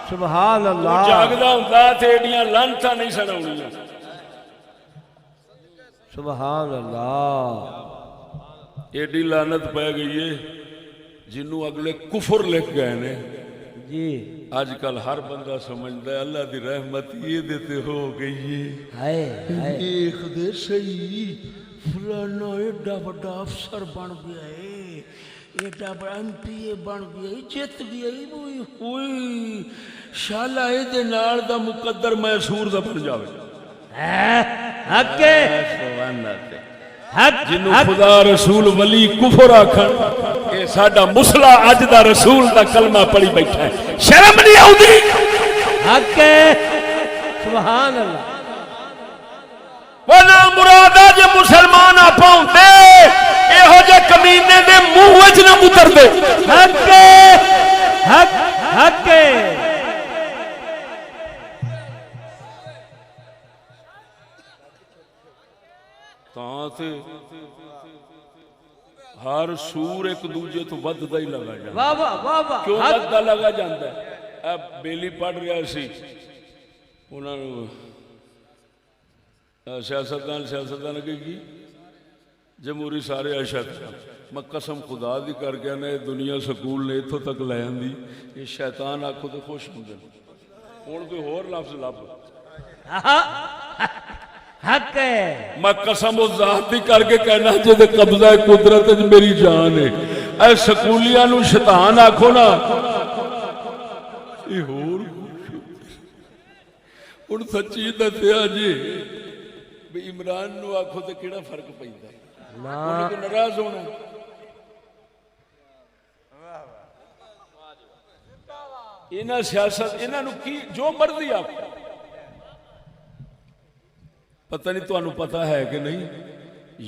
سبحان اللہ. جاگدا ہوندا تے ایڈیاں لعنتاں نہیں سناونیاں. سبحان اللہ. ایڈی لعنت پہ گئی ہے جنوں اگلے کفر لکھ گئے نے جی اج کل ہر بندہ سمجھدا ہے اللہ دی رحمت یہ دیتے ہو گئی ہائے ہائے دیکھ دے صحیح فلانا ایڈا بڑا افسر بن گیا ہے ایڈا بڑا ایم پی اے بن گیا ہے جت گیا ہے ہوئی ہوئی شالا اے دے نال دا مقدر میسور دا بن جاوے حق سبحان اللہ حق جنوں خدا رسول ولی کفر آکھن اے ساڈا مسلا اج دا رسول دا کلمہ پڑھی بیٹھا ہے شرم نہیں آؤندی حق سبحان اللہ ونا مرادہ جے مسلمان آپا ہوندے ایہو جے کمینے دے منہ وچ نہ متر دے حق حق حق تاں تے ہر سور ایک دوجے تو وددا ہی لگا جاندا واہ واہ واہ واہ کیوں حق وددا لگا جاندا ہے اے بیلی پڑھ رہا سی انہاں نوں سیاستدان کی جمہوری سارے اشد میں قسم خدا دی کر کے نا دنیا سکول نے اتوں تک لے آندی یہ شیطان آکھو تو خوش ہوں ہوں کوئی ہور لفظ لب حق ہے میں قسم اس ذات دی کر کے کہنا جے قبضہ قدرت میری جان ہے اے سکولیاں نو شیطان آکھو نا یہ ہور ہوں سچی دسیا جی بھی عمران نو آکھو تے کیڑا فرق پیندا ہے انہاں کو ناراض ہونا انہاں سیاست انہاں نو کی جو مرضی آکھو پتہ نہیں تانوں پتہ ہے کہ نہیں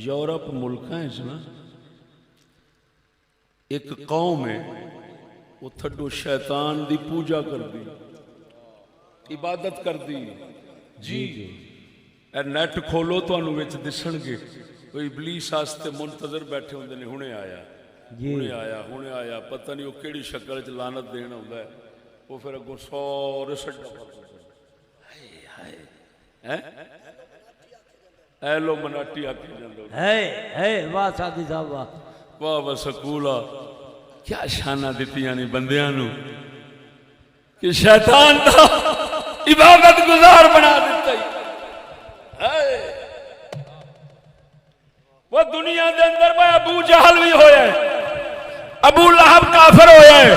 یورپ ملکاں وچ نا ایک قوم ہے وہ تھڈو شیطان دی پوجا کردی عبادت کردی جی اے نیٹ کھولو تانوں وچ دسن گے کوئی ابلیس واسطے منتظر بیٹھے ہوندے نے ہنے آیا ہنے آیا پتہ نہیں وہ کیڑی شکل وچ لعنت دین ہوندا ہے وہ پھر اگوں سارے سجدہ ہائے ہائے اے لو مناٹی آکھی جاندے ہے واہ سادی صاحب واہ واہ واہ سکولا کیا شاناں دتیاں نے بندیاں نو کہ شیطان دا عبادت گزار بنا دیتا ہے وہ دنیا دے اندر میں ابو جہل بھی ہویا ہے ابو لہب کافر ہویا ہے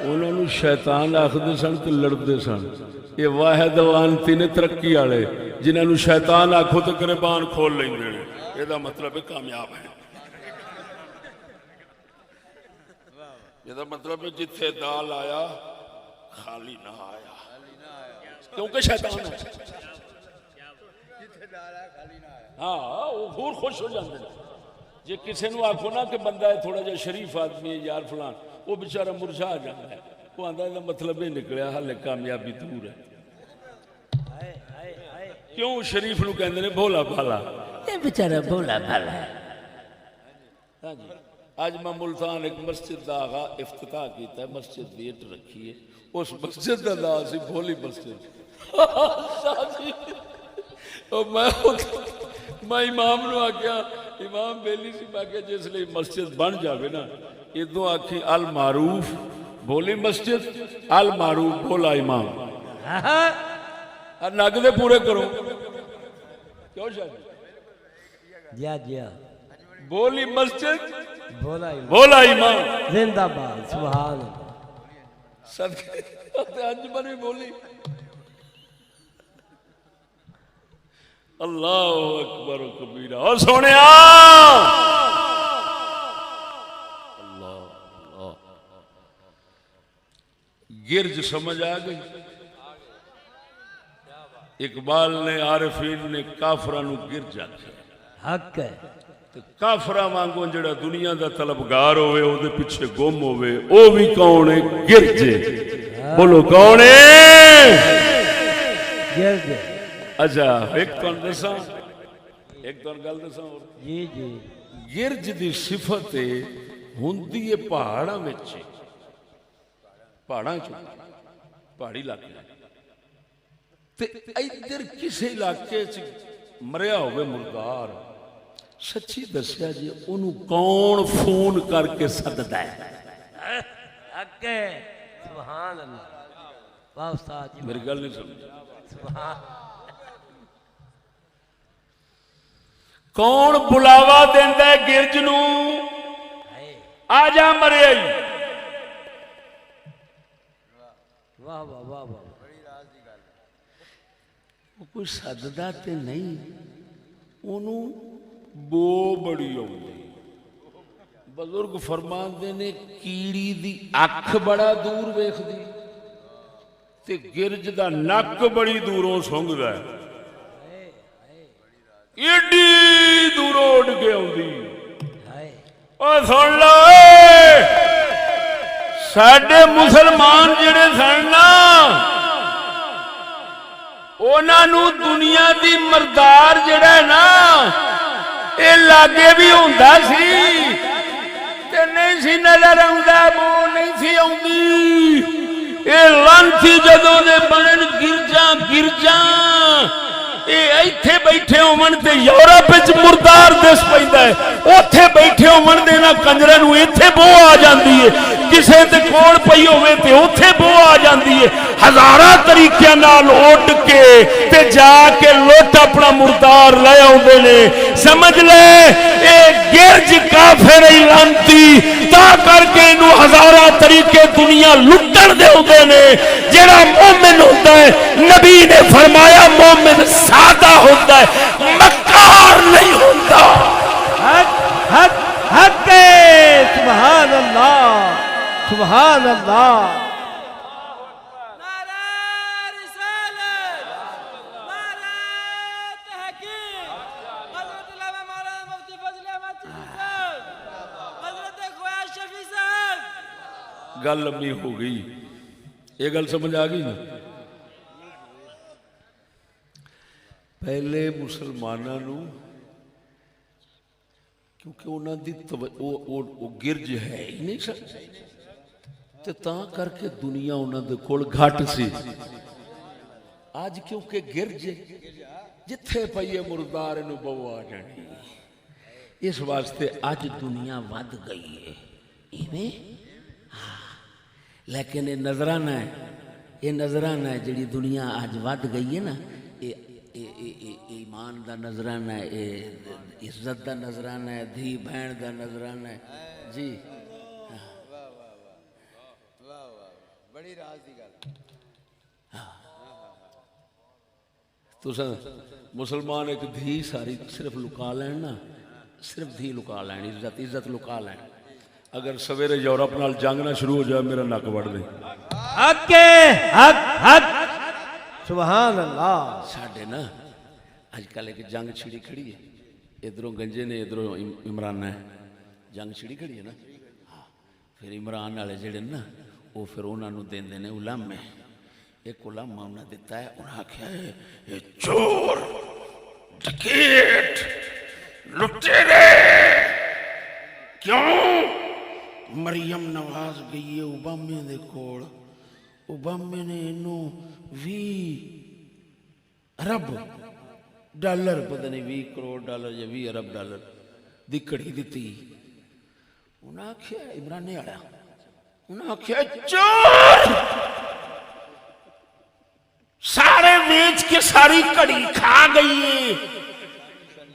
انہوں نے شیطان آخدے سن تے لڑدے سن یہ واحد وانتی نے ترقی والے جنہاں نو شیطان آکھو تے گریبان کھول لیندے نے یہ دا مطلب ہے کامیاب ہے یہ دا مطلب ہے جتھے دال آیا خالی نہ آیا کیونکہ شیطان ہے ہاں وہ غور خوش ہو جاندے ہیں جے کسے نو آکھو نا کہ بندہ ہے تھوڑا جا شریف آدمی ہے یار فلان وہ بیچارہ مرجھا جاتا ہے وہ آندا ہے مطلب یہ نکلیا حالے کامیابی دور ہے کیوں شریف نو کہندے نے بھولا بھالا یہ بیچارہ بھولا بھالا ہے ہاں جی آج میں ملتان ایک مسجد دا آغا افتتاح کیتا ہے مسجد دیٹ رکھی ہے اس مسجد دا نام سی بھولی مسجد میں امام نو آکھیا امام بیلی سی باکیا جس لئے مسجد بن جاوے نا ادھوں آکھی المعروف بھولی مسجد المعروف بھولا امام نگ دے پورے کرو کیوں شاید جیا جیا بھولی مسجد بولا امام زندہ باد سبحان صدقے انجمن بھی بولی اللہ اکبر و کبیرہ اور سونے اللہ گرج سمجھ آ گئی اقبال نے عارفین نے کافرانو گرج آکھیا حق ہے کافرہ وانگوں جڑا دنیا دا طلبگار ہوئے او دے پیچھے گم ہوئے او بھی کون ہے گرجے بولو کون ہے گرج اچھا ایک تو دساں ایک تو گل دساں جی جی گرج دی صفت ہوندی ہے پہاڑاں وچ پہاڑاں چ پہاڑی علاقے تے ادھر کسے علاقے چ مریا ہوئے مردار سچی دسیا جی انہوں کون فون کر کے سددا ہے اکے سبحان اللہ واہ استاد جی میری گل نہیں سمجھ سبحان کون بلاوا دیندا ہے گرج نو آ جا مرے آئی واہ واہ واہ واہ کوئی سددا تے نہیں انہوں بو بڑی آؤندی بزرگ فرماندے نے کیڑی دی اکھ بڑا دور ویکھدی تے گرج دا نک بڑی دوروں سونگدا ہے ایڈی دوروں اڈ کے آؤندی او سن لو ساڈے مسلمان جڑے سن نا انہاں نوں دنیا دی مردار جڑا ہے نا اے لاگے بھی ہوندا سی تے نہیں سی نظر آوندا بو نہیں سی آوندی اے لانتی جدوں دے بنن گرجاں اے ایتھے بیٹھے ہون تے یورپ وچ مردار دس پیندا ہے اوتھے بیٹھے ہون دے نا کنجراں نوں ایتھے بو آ جاندی ہے کسے تے کول پئی ہوے تے اوتھے بو آ جاندی ہے ہزاراں طریقیاں نال اٹھ کے تے جا کے لوٹ اپنا مردار لے آوندے نے سمجھ لے اے گرج کافر لعنتی تا کر کے انہوں ہزاراں طریقے دنیا لٹن دے ہوندے نے جڑا مومن ہوندا ہے نبی نے فرمایا مومن سادہ ہوتا ہے مکار نہیں ہوتا حق حق حق سبحان اللہ سبحان اللہ نعرہ رسالت نعرہ تحقیق حضرت علامہ مولانا مفتی فضل احمد چشتی صاحب حضرت خواجہ شفیع صاحب گل لمبی ہو گئی یہ گل سمجھ آ گئی نا پہلے مسلمانوں نو کیونکہ انہاں دی گرج ہے ہی نہیں سکتے تے تاں کر کے دنیا انہاں دے کول گھٹ سی آج کیونکہ گرج جتھے پئیے مردار نو بو آ جانی اس واسطے آج دنیا ود گئی ہے ایویں لیکن یہ نظرانہ ہے جڑی دنیا آج ود گئی ہے نا ایمان دا نظرانہ ہے عزت دا نظرانہ ہے دھی بہن دا نظرانہ ہے جی بڑی راز دی گل تو مسلمان ایک دھی ساری صرف لکا لین نا صرف دھی لکا لین عزت لکا لین اگر سویرے یورپ نال جنگ نہ شروع ہو جائے میرا نک وڑ دے حق حق حق سبحان اللہ ساڈے نا اج کل ایک جنگ چھڑی کھڑی ہے ادھروں گنجے نے ادھروں عمران ہے جنگ چھڑی کھڑی ہے نا پھر عمران والے جڑے نا وہ پھر انہاں نوں دیندے نے علامے ایک علامہ انہاں دیتا ہے انہاں آکھیا ہے یہ چور ڈکیٹ لٹیرے کیوں مریم نواز گئی ہے اوبامے دے کول اوبامے نے انہوں 20 ارب ڈالر پتہ نہیں 20 کروڑ ڈالر یا 20 ارب ڈالر دی کڑی دیتی انہاں آکھیا عمران نے آڑا انہاں آکھیا چور سارے ویچ کے ساری کڑی کھا گئی ہے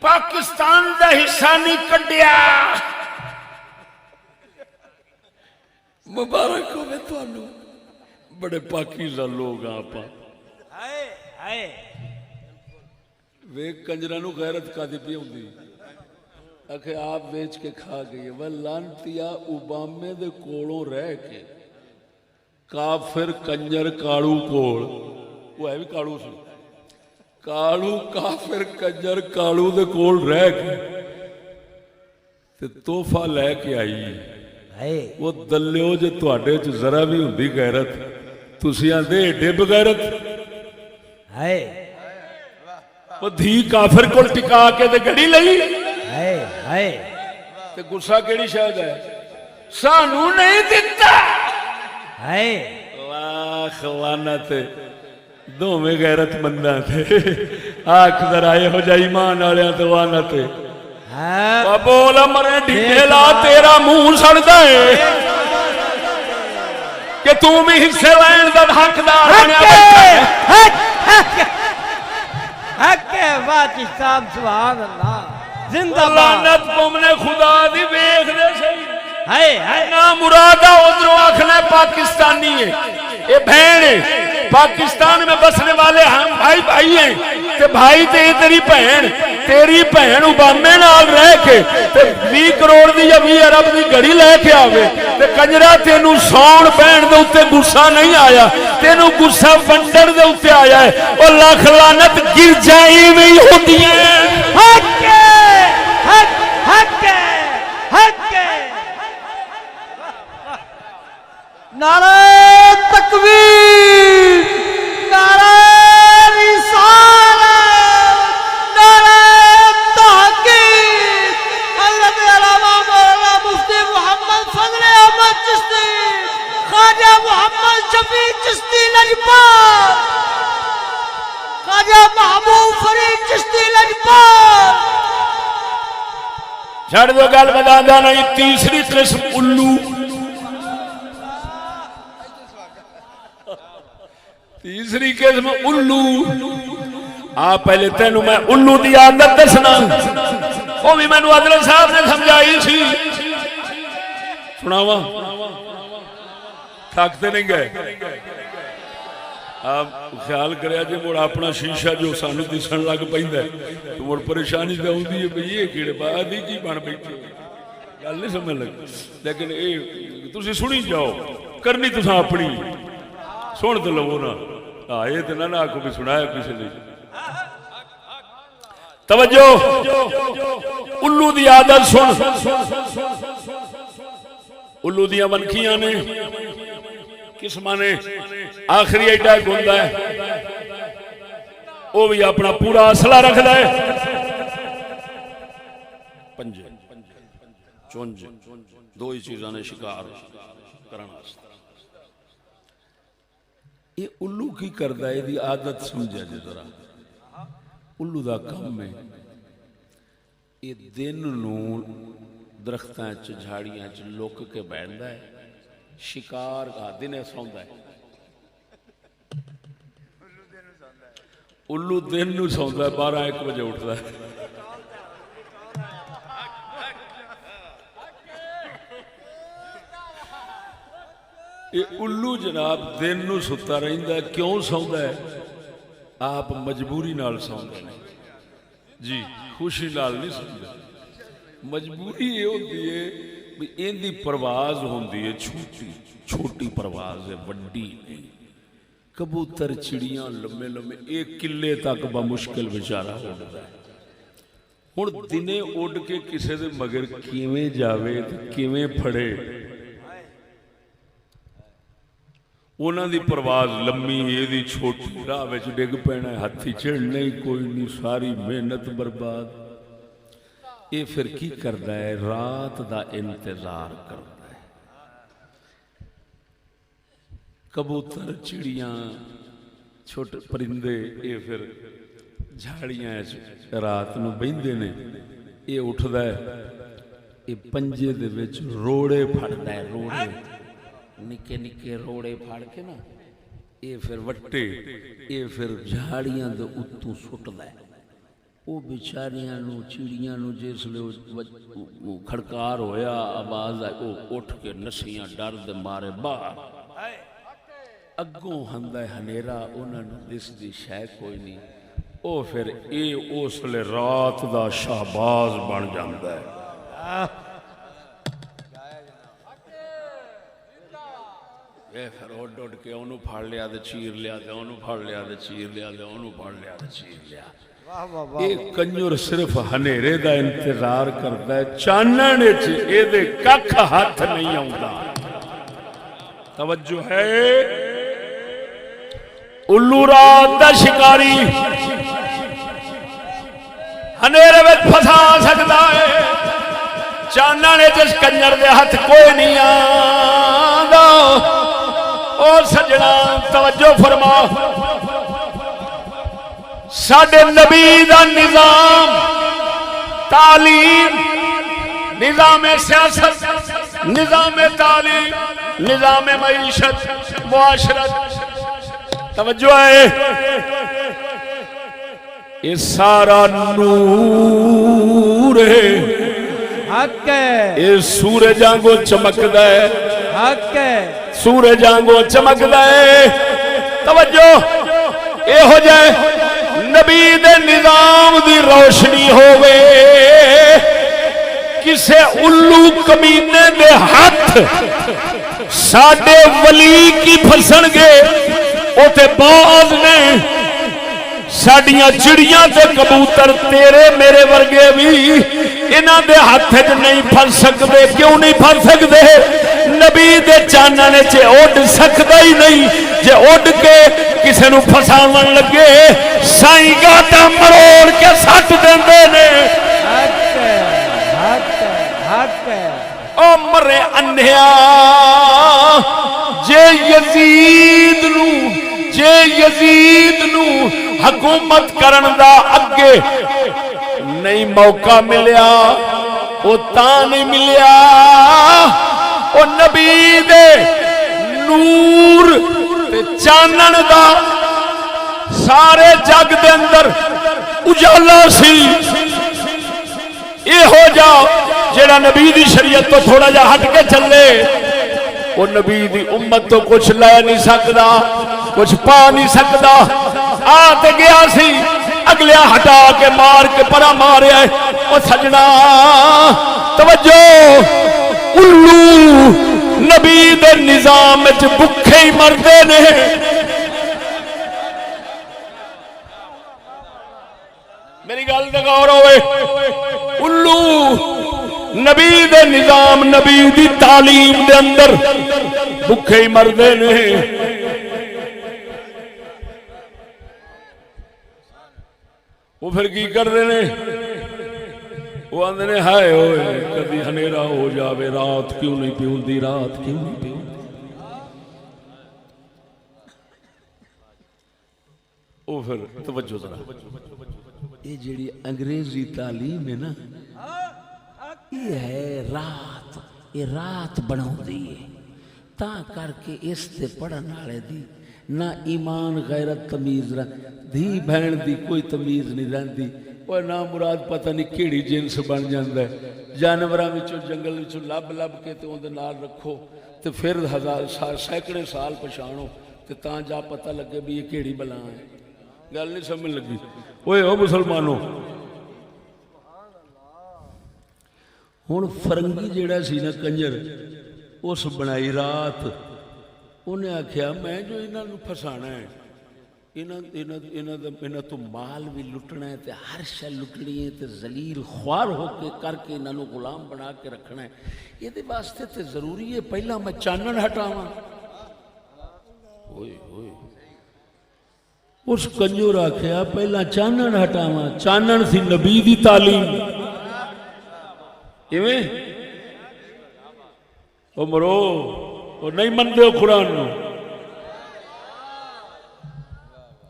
پاکستان دا حصہ نہیں کڈیا مبارک ہوئے تو آنو بڑے پاکیزہ لوگ آپا ویک کنجرانو غیرت کا دی پی ہوں دی اکھے آپ بیچ کے کھا گئی وہ لانتیا اوبامے دے کوڑوں رہ کے کافر کنجر کاڑو کوڑ وہ ہے بھی کاڑو سے کاڑو کافر کنجر کاڑو دے کوڑ رہ کے تے توفہ لے کے آئی وہ دلیو جو تواڈے چ ذرا بھی ہوندی غیرت تسی آندے ایڈے بغیرت وہ دھی کافر کول ٹکا کے تے گڑی لئی تے غصہ کیڑی شاید ہے سانو نہیں دتا لاکھ لعنت دو میں غیرت منداں تھے آنکھ ذرا ہو جا ایمان والےاں تے لعنت بولا مرے ڈھیلا تیرا منہ سڑدا ہے کہ تو بھی حصے لین دا حقدار بنیا بیٹھا ہے حق واجی صاحب سبحان اللہ زندہ باد لعنت پمنے خدا دی ویکھ دے صحیح ہے نا مرادہ ادھر آخنا پاکستانی ہے یہ بہن ہے پاکستان میں بسنے والے ہم بھائی بھائی ہیں تے بھائی تے تیری بہن اوبامے نال رہ کے تے 20 کروڑ دی یا 20 ارب دی گھڑی لے کے آوے تے کنجرا تینوں سون بہن دے اوتے غصہ نہیں آیا تینوں غصہ ونڈر دے اوتے آیا ہے او لاکھ لعنت گر جائی وی ہوندی ہیں حق حق حق حق نعرہ تکبیر نعرہ رسالت نعرہ تحقیق حضرت علامہ مولانا مفتی محمد فضل احمد چشتی خواجہ محمد شفیع چشتی لجپال خواجہ محبوب فرید چشتی لجپال چھڑ دو گل بتا نہیں تیسری قسم الو تیسری قسم الو آپ پہلے تینوں میں الو دی عادت دسنا وہ بھی میں حضرت صاحب نے سمجھائی سی سناواں تھکتے نہیں گئے آپ خیال کریا جی مڑ اپنا شیشہ جو سانو دسن لگ پیندا ہے تو مڑ پریشانی تے ہوندی ہے بھئی یہ کیڑے بعد ہی کی بن بیٹھے گل نہیں سمجھ لگ لیکن اے تسی سنی جاؤ کرنی تساں اپنی سن تے لو نا یہ تو نہ آکو بھی سنایا کسی نے توجہ الو دی عادت سن الو دیا منکیاں نے قسمہ نے آخری ایڈا گھندا ہے وہ بھی اپنا پورا اسلحہ رکھدا ہے پنجے چونج دو ہی چیزاں نے شکار کرنا یہ الو کی کردا ہے دی عادت سمجھا جے ذرا الو دا کام ہے یہ دن نو درختاں چ جھاڑیاں چ لک کے بیٹھدا ہے شکار کا دن سوندا ہے الو دن نو سوندا ہے 12-1 بجے اٹھدا ہے یہ الو جناب دن نو ستا رہندا ہے کیوں سوندا ہے آپ مجبوری نال سوندے نے جی خوشی نال نہیں سوندا مجبوری یہ ہوندی ہے بھی ان دی پرواز ہوندی ہے چھوٹی پرواز ہے وڈی نہیں کبوتر چڑیاں لمے لمے ایک کلے تک بمشکل بیچارہ اڑدا ہے ہن دنے اڑ کے کسے دے مگر کیویں جاوے تے کیویں پھڑے انہاں دی پرواز لمبی یہ دی چھوٹی راہ وچ ڈگ پینا ہے ہتھی چڑھنا ہی کوئی نہیں ساری محنت برباد یہ پھر کی کردا ہے رات دا انتظار کردا ہے کبوتر چڑیاں چھوٹے پرندے یہ پھر جھاڑیاں رات نو بیندے نے یہ اٹھدا ہے یہ پنجے دے وچ روڑے پھڑدا ہے روڑے نکے نکے روڑے پھاڑ کے نا یہ پھر وٹے یہ پھر جھاڑیاں دے اتوں سٹدا ہے وہ بیچاریاں نو چڑیاں نو جس لے کھڑکار ہویا آواز آئی وہ اٹھ کے نسیاں ڈر دے مارے باہر اگوں ہندا ہے ہنیرا انہاں نو دس دی شے کوئی نہیں او پھر اے اس لے رات دا شہباز بن جاندا ہے پھر اڈ اڈ کے انہوں پھاڑ لیا دے چیر لیا دے انہوں پھاڑ لیا دے چیر لیا دے انہوں پھاڑ لیا دے چیر لیا ایک کنجر صرف ہنیرے دا انتظار کرتا ہے چاننے چے اے دے ککھ ہاتھ نہیں آؤں توجہ ہے الو رات دا شکاری ہنیرے میں پھسا سکتا ہے چاننے جس کنجر دے ہاتھ کوئی نہیں آندا اور سجنا توجہ فرما ساڈے نبی دا نظام تعلیم نظام سیاست، نظام تعلیم، نظام معیشت، معاشرت، توجہ ہے، یہ سارا نور ہے، حق ہے، یہ سورج آنگو چمکدا ہے، حق ہے، سورج آنگو چمکدا ہے۔ توجہ اے ہو جائے نبی دے نظام دی روشنی ہووے، کسے الو کمینے دے ہاتھ ساڈے ولی کی پھسن گے، او تے باز نے ساڈیاں چڑیاں تے کبوتر تیرے میرے ورگے بھی انہاں دے ہاتھ وچ نہیں پھس سکدے۔ کیوں نہیں پھس سکدے؟ نبی دے چانن وچ اڈ سکدا ہی نہیں، جے اڈ کے کسے نو پھساون لگے سائیں گاٹا مروڑ کے سٹ دیندے نے۔ حق ہے، حق ہے، حق ہے۔ او مرے انہیا، جے یزید نو حکومت کرن دا اگے نہیں موقع ملیا، او تاں نہیں ملیا، او نبی دے نور تے چانن دا سارے جگ دے اندر اجالا سی۔ اے ہو جا جیڑا نبی دی شریعت تو تھوڑا جا ہٹ کے چلے، وہ نبی دی امت تو کچھ لے نہیں سکدا، کچھ پا نہیں سکدا۔ آتے گیا سی، اگلے ہٹا کے مار کے پرا ماریا ہے۔ وہ سجنا توجہ، الو نبی دے نظام وچ بکھے ہی مردے نے۔ میری گل تے غور ہوئے، الو نبی دے نظام، نبی دی تعلیم دے اندر بکھے ہی مردے نے۔ وہ پھر کی کر رہے نے؟ وہ آندے نے ہائے ہوئے کبھی ہنیرا ہو جاوے، رات کیوں نہیں پیوندی، رات کیوں نہیں پیوندی۔ وہ پھر توجہ ذرا، یہ جیڑی انگریزی تعلیم ہے نا، یہ ہے رات، یہ رات بناؤندی ہے، تاں کر کے اس تے پڑھن والے دی نہ ایمان غیرت تمیز دھی بہن دی کوئی تمیز نہیں رہندی۔ وہ نہ مراد پتہ نہیں کیڑی جنس بن جاندا ہے، جانوراں وچوں جنگل وچوں لب لب کے تے اون دے نال رکھو تے پھر سینکڑے سال پچھاڑو تے تاں جا پتہ لگے بھی یہ کیڑی بلا ہے۔ گل نہیں سمجھ لگی؟ اوئے او مسلمانوں، ہن فرنگی جیڑا سی نا کنجر، اس بنائی رات، انہیں آکھیا میں جو انہاں نو پھسانا ہے، انہاں تو مال بھی لٹنا ہے تے ہر شے لٹنی ہے تے ذلیل خوار ہو کے کر کے انہاں نو غلام بنا کے رکھنا ہے، یہ دے واسطے تے ضروری ہے پہلا میں چانن ہٹاواں۔ اوئے ہوئے اس کنجر آکھیا پہلا چانن ہٹاواں۔ چانن سی نبی دی تعلیم، ایویں او مرو او نہیں مندے ہو قرآن نو،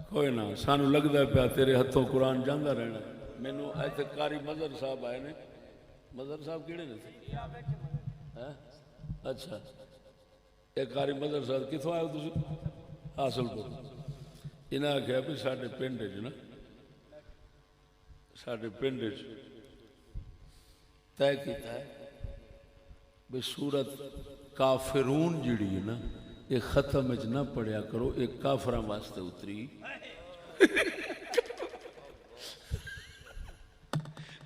کوئی نہ سانو لگدا پیا تیرے ہتھوں قرآن جاندا رہنا۔ مینوں ایتھے قاری مظہر صاحب آئے نے، مظہر صاحب کیڑے نے؟ اچھا، اے قاری مظہر صاحب کتھوں آئے ہو تسی؟ حاصل پور۔ انہاں آکھیا بھی ساڈے پنڈ وچ نا، ساڈے پنڈ وچ طے کیتا ہے بھی سورت کافرون جڑی ہے نا، یہ ختم وچ نہ پڑھیا کرو، ایک کافراں واسطے اتری۔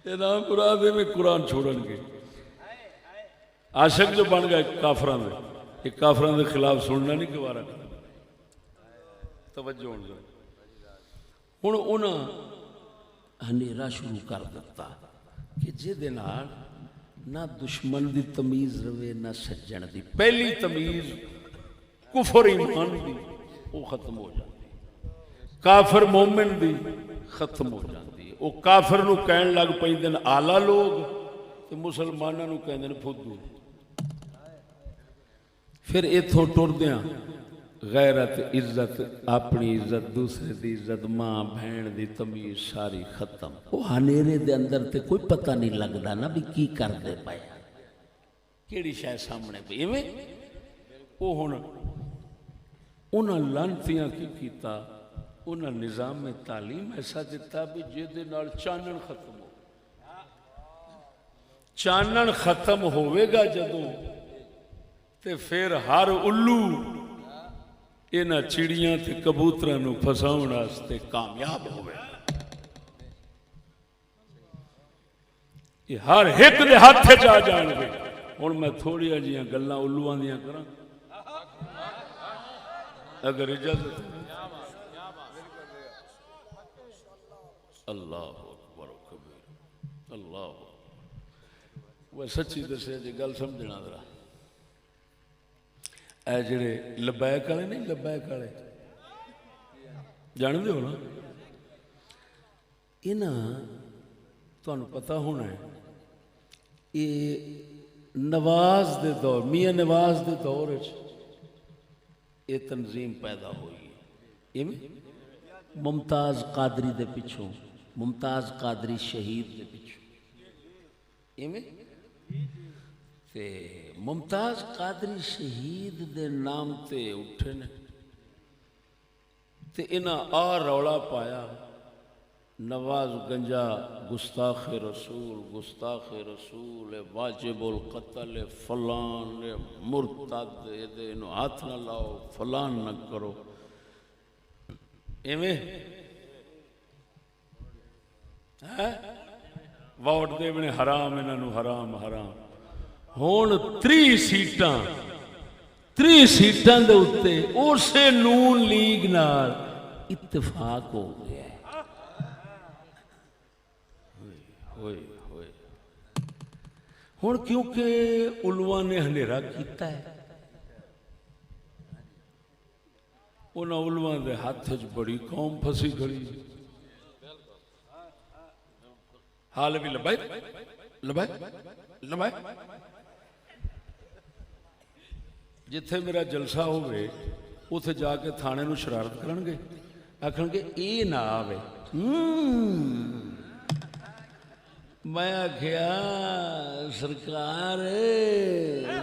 یہ نام مراد میں قرآن چھوڑن گے، عاشق جو بن گئے کافراں دے، یہ کافراں دے خلاف سننا نہیں گوارا۔ توجہ ہن انہاں ہنیرا شروع کر دیتا کہ جے نال نہ دشمن دی تمیز رہے نہ سجن دی۔ پہلی تمیز کفر ایمان دی وہ ختم ہو جاتی، کافر مومن دی ختم ہو جاتی ہے۔ وہ کافر نو کہن لگ پیندے نے آلہ لوگ تے مسلماناں نو کہندے نے پھدو۔ پھر ایتھوں ٹردیاں غیرت عزت اپنی عزت دوسرے دی عزت ماں بہن دی تمیز ساری ختم وہ ہنیرے دے اندر تے کوئی پتہ نہیں لگدا نا بھی کی کردے پئے کیڑی شے سامنے پئی ایویں وہ ہن انہاں لانتیاں کی کیتا انہاں نظام تعلیم ایسا دیتا بھی جہدے نال چانن ختم ہو چانن ختم ہوئے گا جدوں تے پھر ہر الو انہاں چڑیاں تے کبوتراں نوں پھساؤن واسطے کامیاب ہوئے یہ ہر ایک دے ہاتھ وچ آ جان گے ہن میں تھوڑیاں جیاں گلاں الواں دیاں کراں اگر اجازت اللہ اکبر و کبیر اللہ اکبر وہ سچی دسے جی گل سمجھنا ذرا اے جڑے لبیک والے نہیں لبیک والے جان دے ہو نا انہاں تانوں پتہ ہونا ہے یہ نواز دے دور میاں نواز دے دور وچ یہ تنظیم پیدا ہوئی ایویں ممتاز قادری دے پچھوں ممتاز قادری شہید دے پچھوں ایویں تے ممتاز قادری شہید دے نام تے اٹھے نے تے انہاں آ رولا پایا نواز گنجا گستاخ رسول واجب القتل فلان مرتد انہوں ہاتھ نہ لاؤ فلان نہ کرو ایویں ووٹ دے بنے حرام انہوں حرام حرام ہون 3 سیٹاں دے اتے اسے نون لیگ نال اتفاق ہو گیا ہے ہن کیونکہ علماء نے ہنیرا کیتا ہے انہاں علماء دے ہاتھ وچ بڑی قوم پھسی کھڑی حال بھی لبائے جتھے میرا جلسہ ہوئے اتھے جا کے تھانے نو شرارت کرن گے آکھن گے اے نہ آوے میں آکھیا سرکار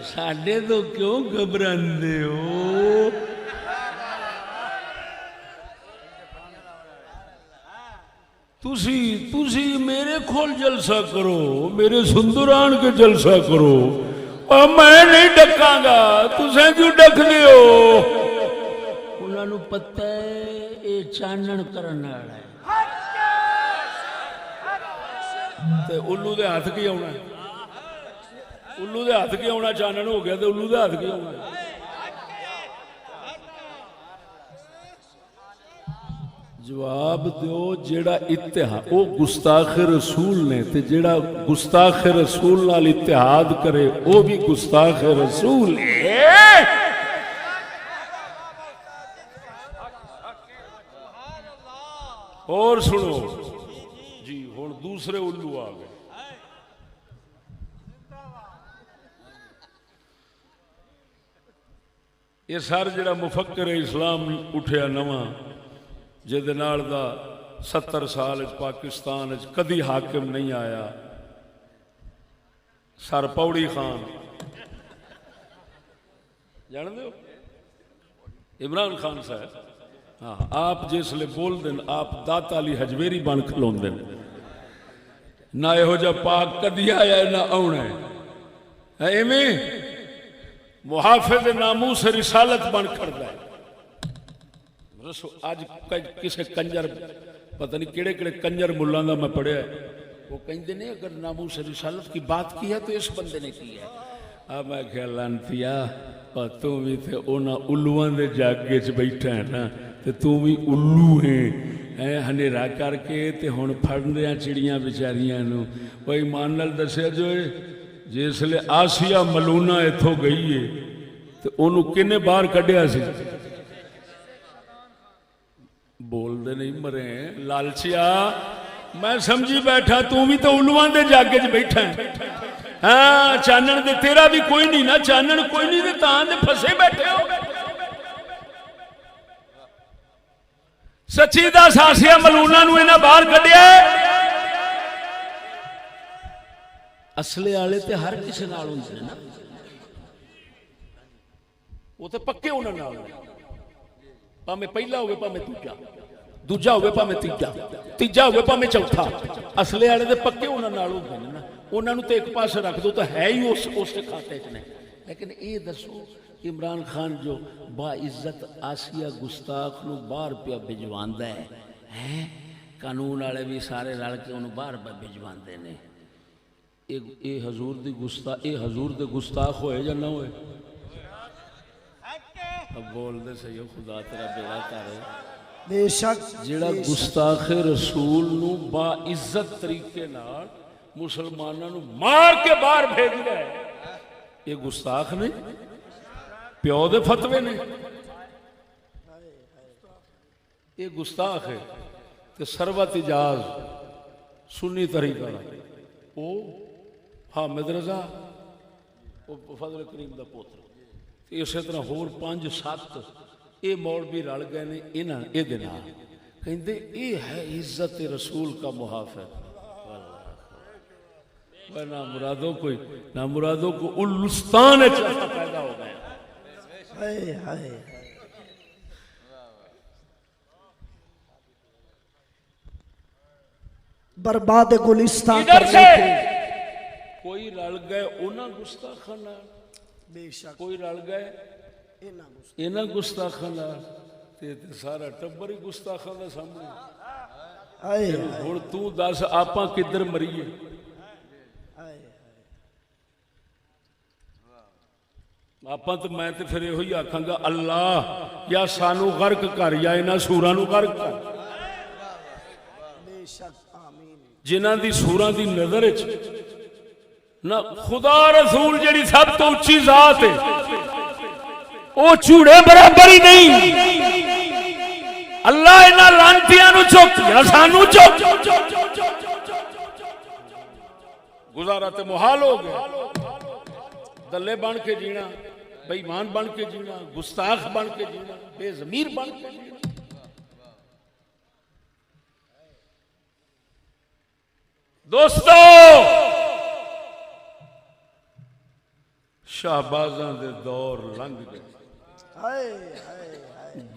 ساڈے تو کیوں گھبراندے ہو تسی میرے کھول جلسہ کرو میرے سندران کے جلسہ کرو اور میں نہیں ڈکاں گا تسیں کیوں ڈک دیو انہاں نوں پتہ ہے اے چانن کرن والا ہے تے الو دے ہاتھ کی آنا الو دے ہاتھ کی آنا چانن ہو گیا تے الو دے ہاتھ کی آنا جواب دیو جیڑا اتحاد او گستاخ رسول نے تے جیڑا گستاخ رسول نال اتحاد کرے او بھی گستاخ رسول ہے اور سنو جی ہن دوسرے الو آ گئے یہ سر جڑا مفکر اسلام اٹھیا نواں جہدے نال دا 70 سال پاکستان کدی حاکم نہیں آیا سر پوڑی خان جان دے ہو عمران خان صاحب ہاں آپ جس لئے بول دیں آپ داتا علی حجویری بن کھلون دیں نہ یہو جا پاک کدی آیا نہ آنا ہے ایمیں محافظ ناموس رسالت بن کر دے آج کسے کنجر پتہ نہیں کیڑے کیڑے کنجر ملان دا میں پڑھے وہ کہیں دے نہیں اگر ناموس رسالت کی بات کی ہے تو اس بندے نے کی ہے اب میں خیال لانتیا اور تو بھی تھے اونا الوان دے جاگے چ بیٹھا ہے نا تو تو بھی الو ہیں ہنیرا کر کے تے ہون پھڑن دیاں چڑیاں بیچاریاں نو وہ ایمان نال دسیا جو ہے جس لئے آسیہ ملونہ ایتھو گئی ہے تو انہوں کنے بار کڈیا سی بول دے نہیں مرے لالچیا میں سمجھی بیٹھا تو بھی تو علوان دے جاگے جو بیٹھا ہے ہاں چانن دے تیرا بھی کوئی نہیں نا چانن کوئی نہیں دے تاں دے پھسے بیٹھے ہو سچی دس آسیہ ملونا نو انہاں باہر کڈیا اصلے والے تے ہر کسے نال ہوندے نے نا وہ تے پکے انہاں نال پاویں پہلا ہوے پاویں دوجا ہوے پاویں تیجا ہوے پاویں چوتھا اصلے والے تے پکے انہاں نال ہوندے نے نا انہاں نو تے ایک پاسے رکھ دو تو ہے ہی اس کھاتے وچ نے لیکن اے دسو عمران خان جو با عزت آسیہ گستاخ نو باہر پیا بھجواندا ہے قانون والے بھی سارے رل کے انہوں باہر پہ بھجواندے نے اے حضور دی گستاخ اے حضور دے گستاخ ہوئے یا نہ ہوئے اب بول دے سیو خدا تیرا بیڑا کرے بے شک جیڑا گستاخ رسول نو با عزت طریقے نال مسلماناں نو مار کے باہر بھیج رہا ہے یہ گستاخ نہیں پیو دے فتوے نے یہ گستاخ ہے کہ سروت اجاز سنی طریقہ او حامد رضا او فضل کریم دا پوتر اسی طرح ہور 5-7 اے مولوی رل گئے نے انہاں اے دے نال کہندے اے ہے عزت رسول کا محافظ نہ مرادوں کو الستان پیدا ہو گئے برباد گلستان ادھر سے کوئی رل گئے انہاں گستاخاں نال بے شک کوئی رل گئے انہاں گستاخاں نال تے سارا ٹبر ہی گستاخاں دے سامنے ہن تو دس آپاں کدھر مریے آپاں تو میں تے پھر یہی آکھاں گا اللہ یا سانو غرق کر یا انہاں سوراں نو غرق کر بے شک آمین جنہاں دی سوراں دی نظر وچ نہ خدا رسول جڑی سب تو اونچی ذات ہے او چوڑے برابر ہی نہیں اللہ انہاں لعنتیاں نو چک یا سانو چک گزارا تے محال ہو گیا دلے بن کے جینا بے ایمان بن کے جینا گستاخ بن کے جینا بے ضمیر بن کے جینا دوستو شہبازاں دے دور لنگ گئے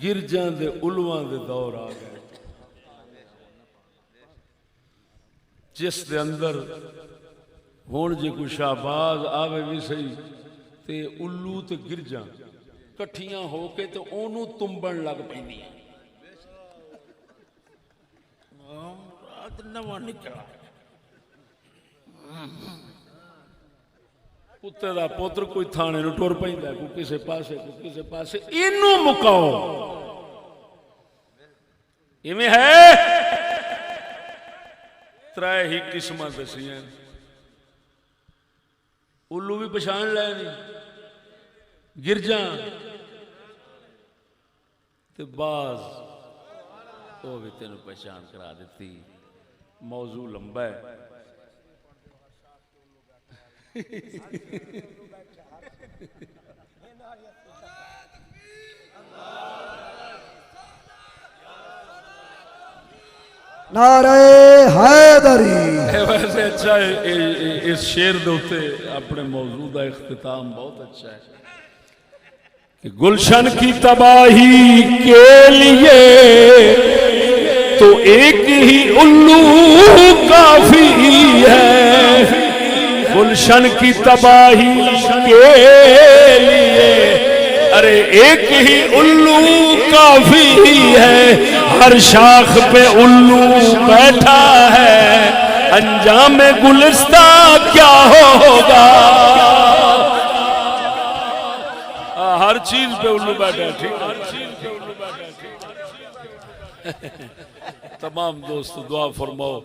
گرجاں دے علواں دے دور آ گئے جس دے اندر ہون جے کوئی شہباز آوے بھی صحیح تے الو تے گرجاں کٹھیاں ہو کے تے اونوں تمبن لگ پیندی رات نواں نکلا کتے دا پوتر کوئی تھانے نو ٹر پیندا ہے کوئی کسے پاسے اینوں مکاؤ ایویں ہے ترائے ہی قسماں دسیاں الو بھی پچھان لے نہیں گرجاں تے باز وہ بھی تینوں پہچان کرا دیتی موضوع لمبا ہے نعرہ حیدری ویسے اچھا ہے اس شعر دوتے اپنے موضوع دا اختتام بہت اچھا ہے کہ گلشن کی تباہی کے لیے تو ایک ہی الو کافی ہے گلشن کی تباہی کے لیے ارے ایک ہی الو کافی ہے ہر شاخ پہ الو بیٹھا ہے انجام گلستہ کیا ہوگا ہر چیز پہ الو بیٹھا ہے ٹھیک ہے تمام دوست دعا فرماؤ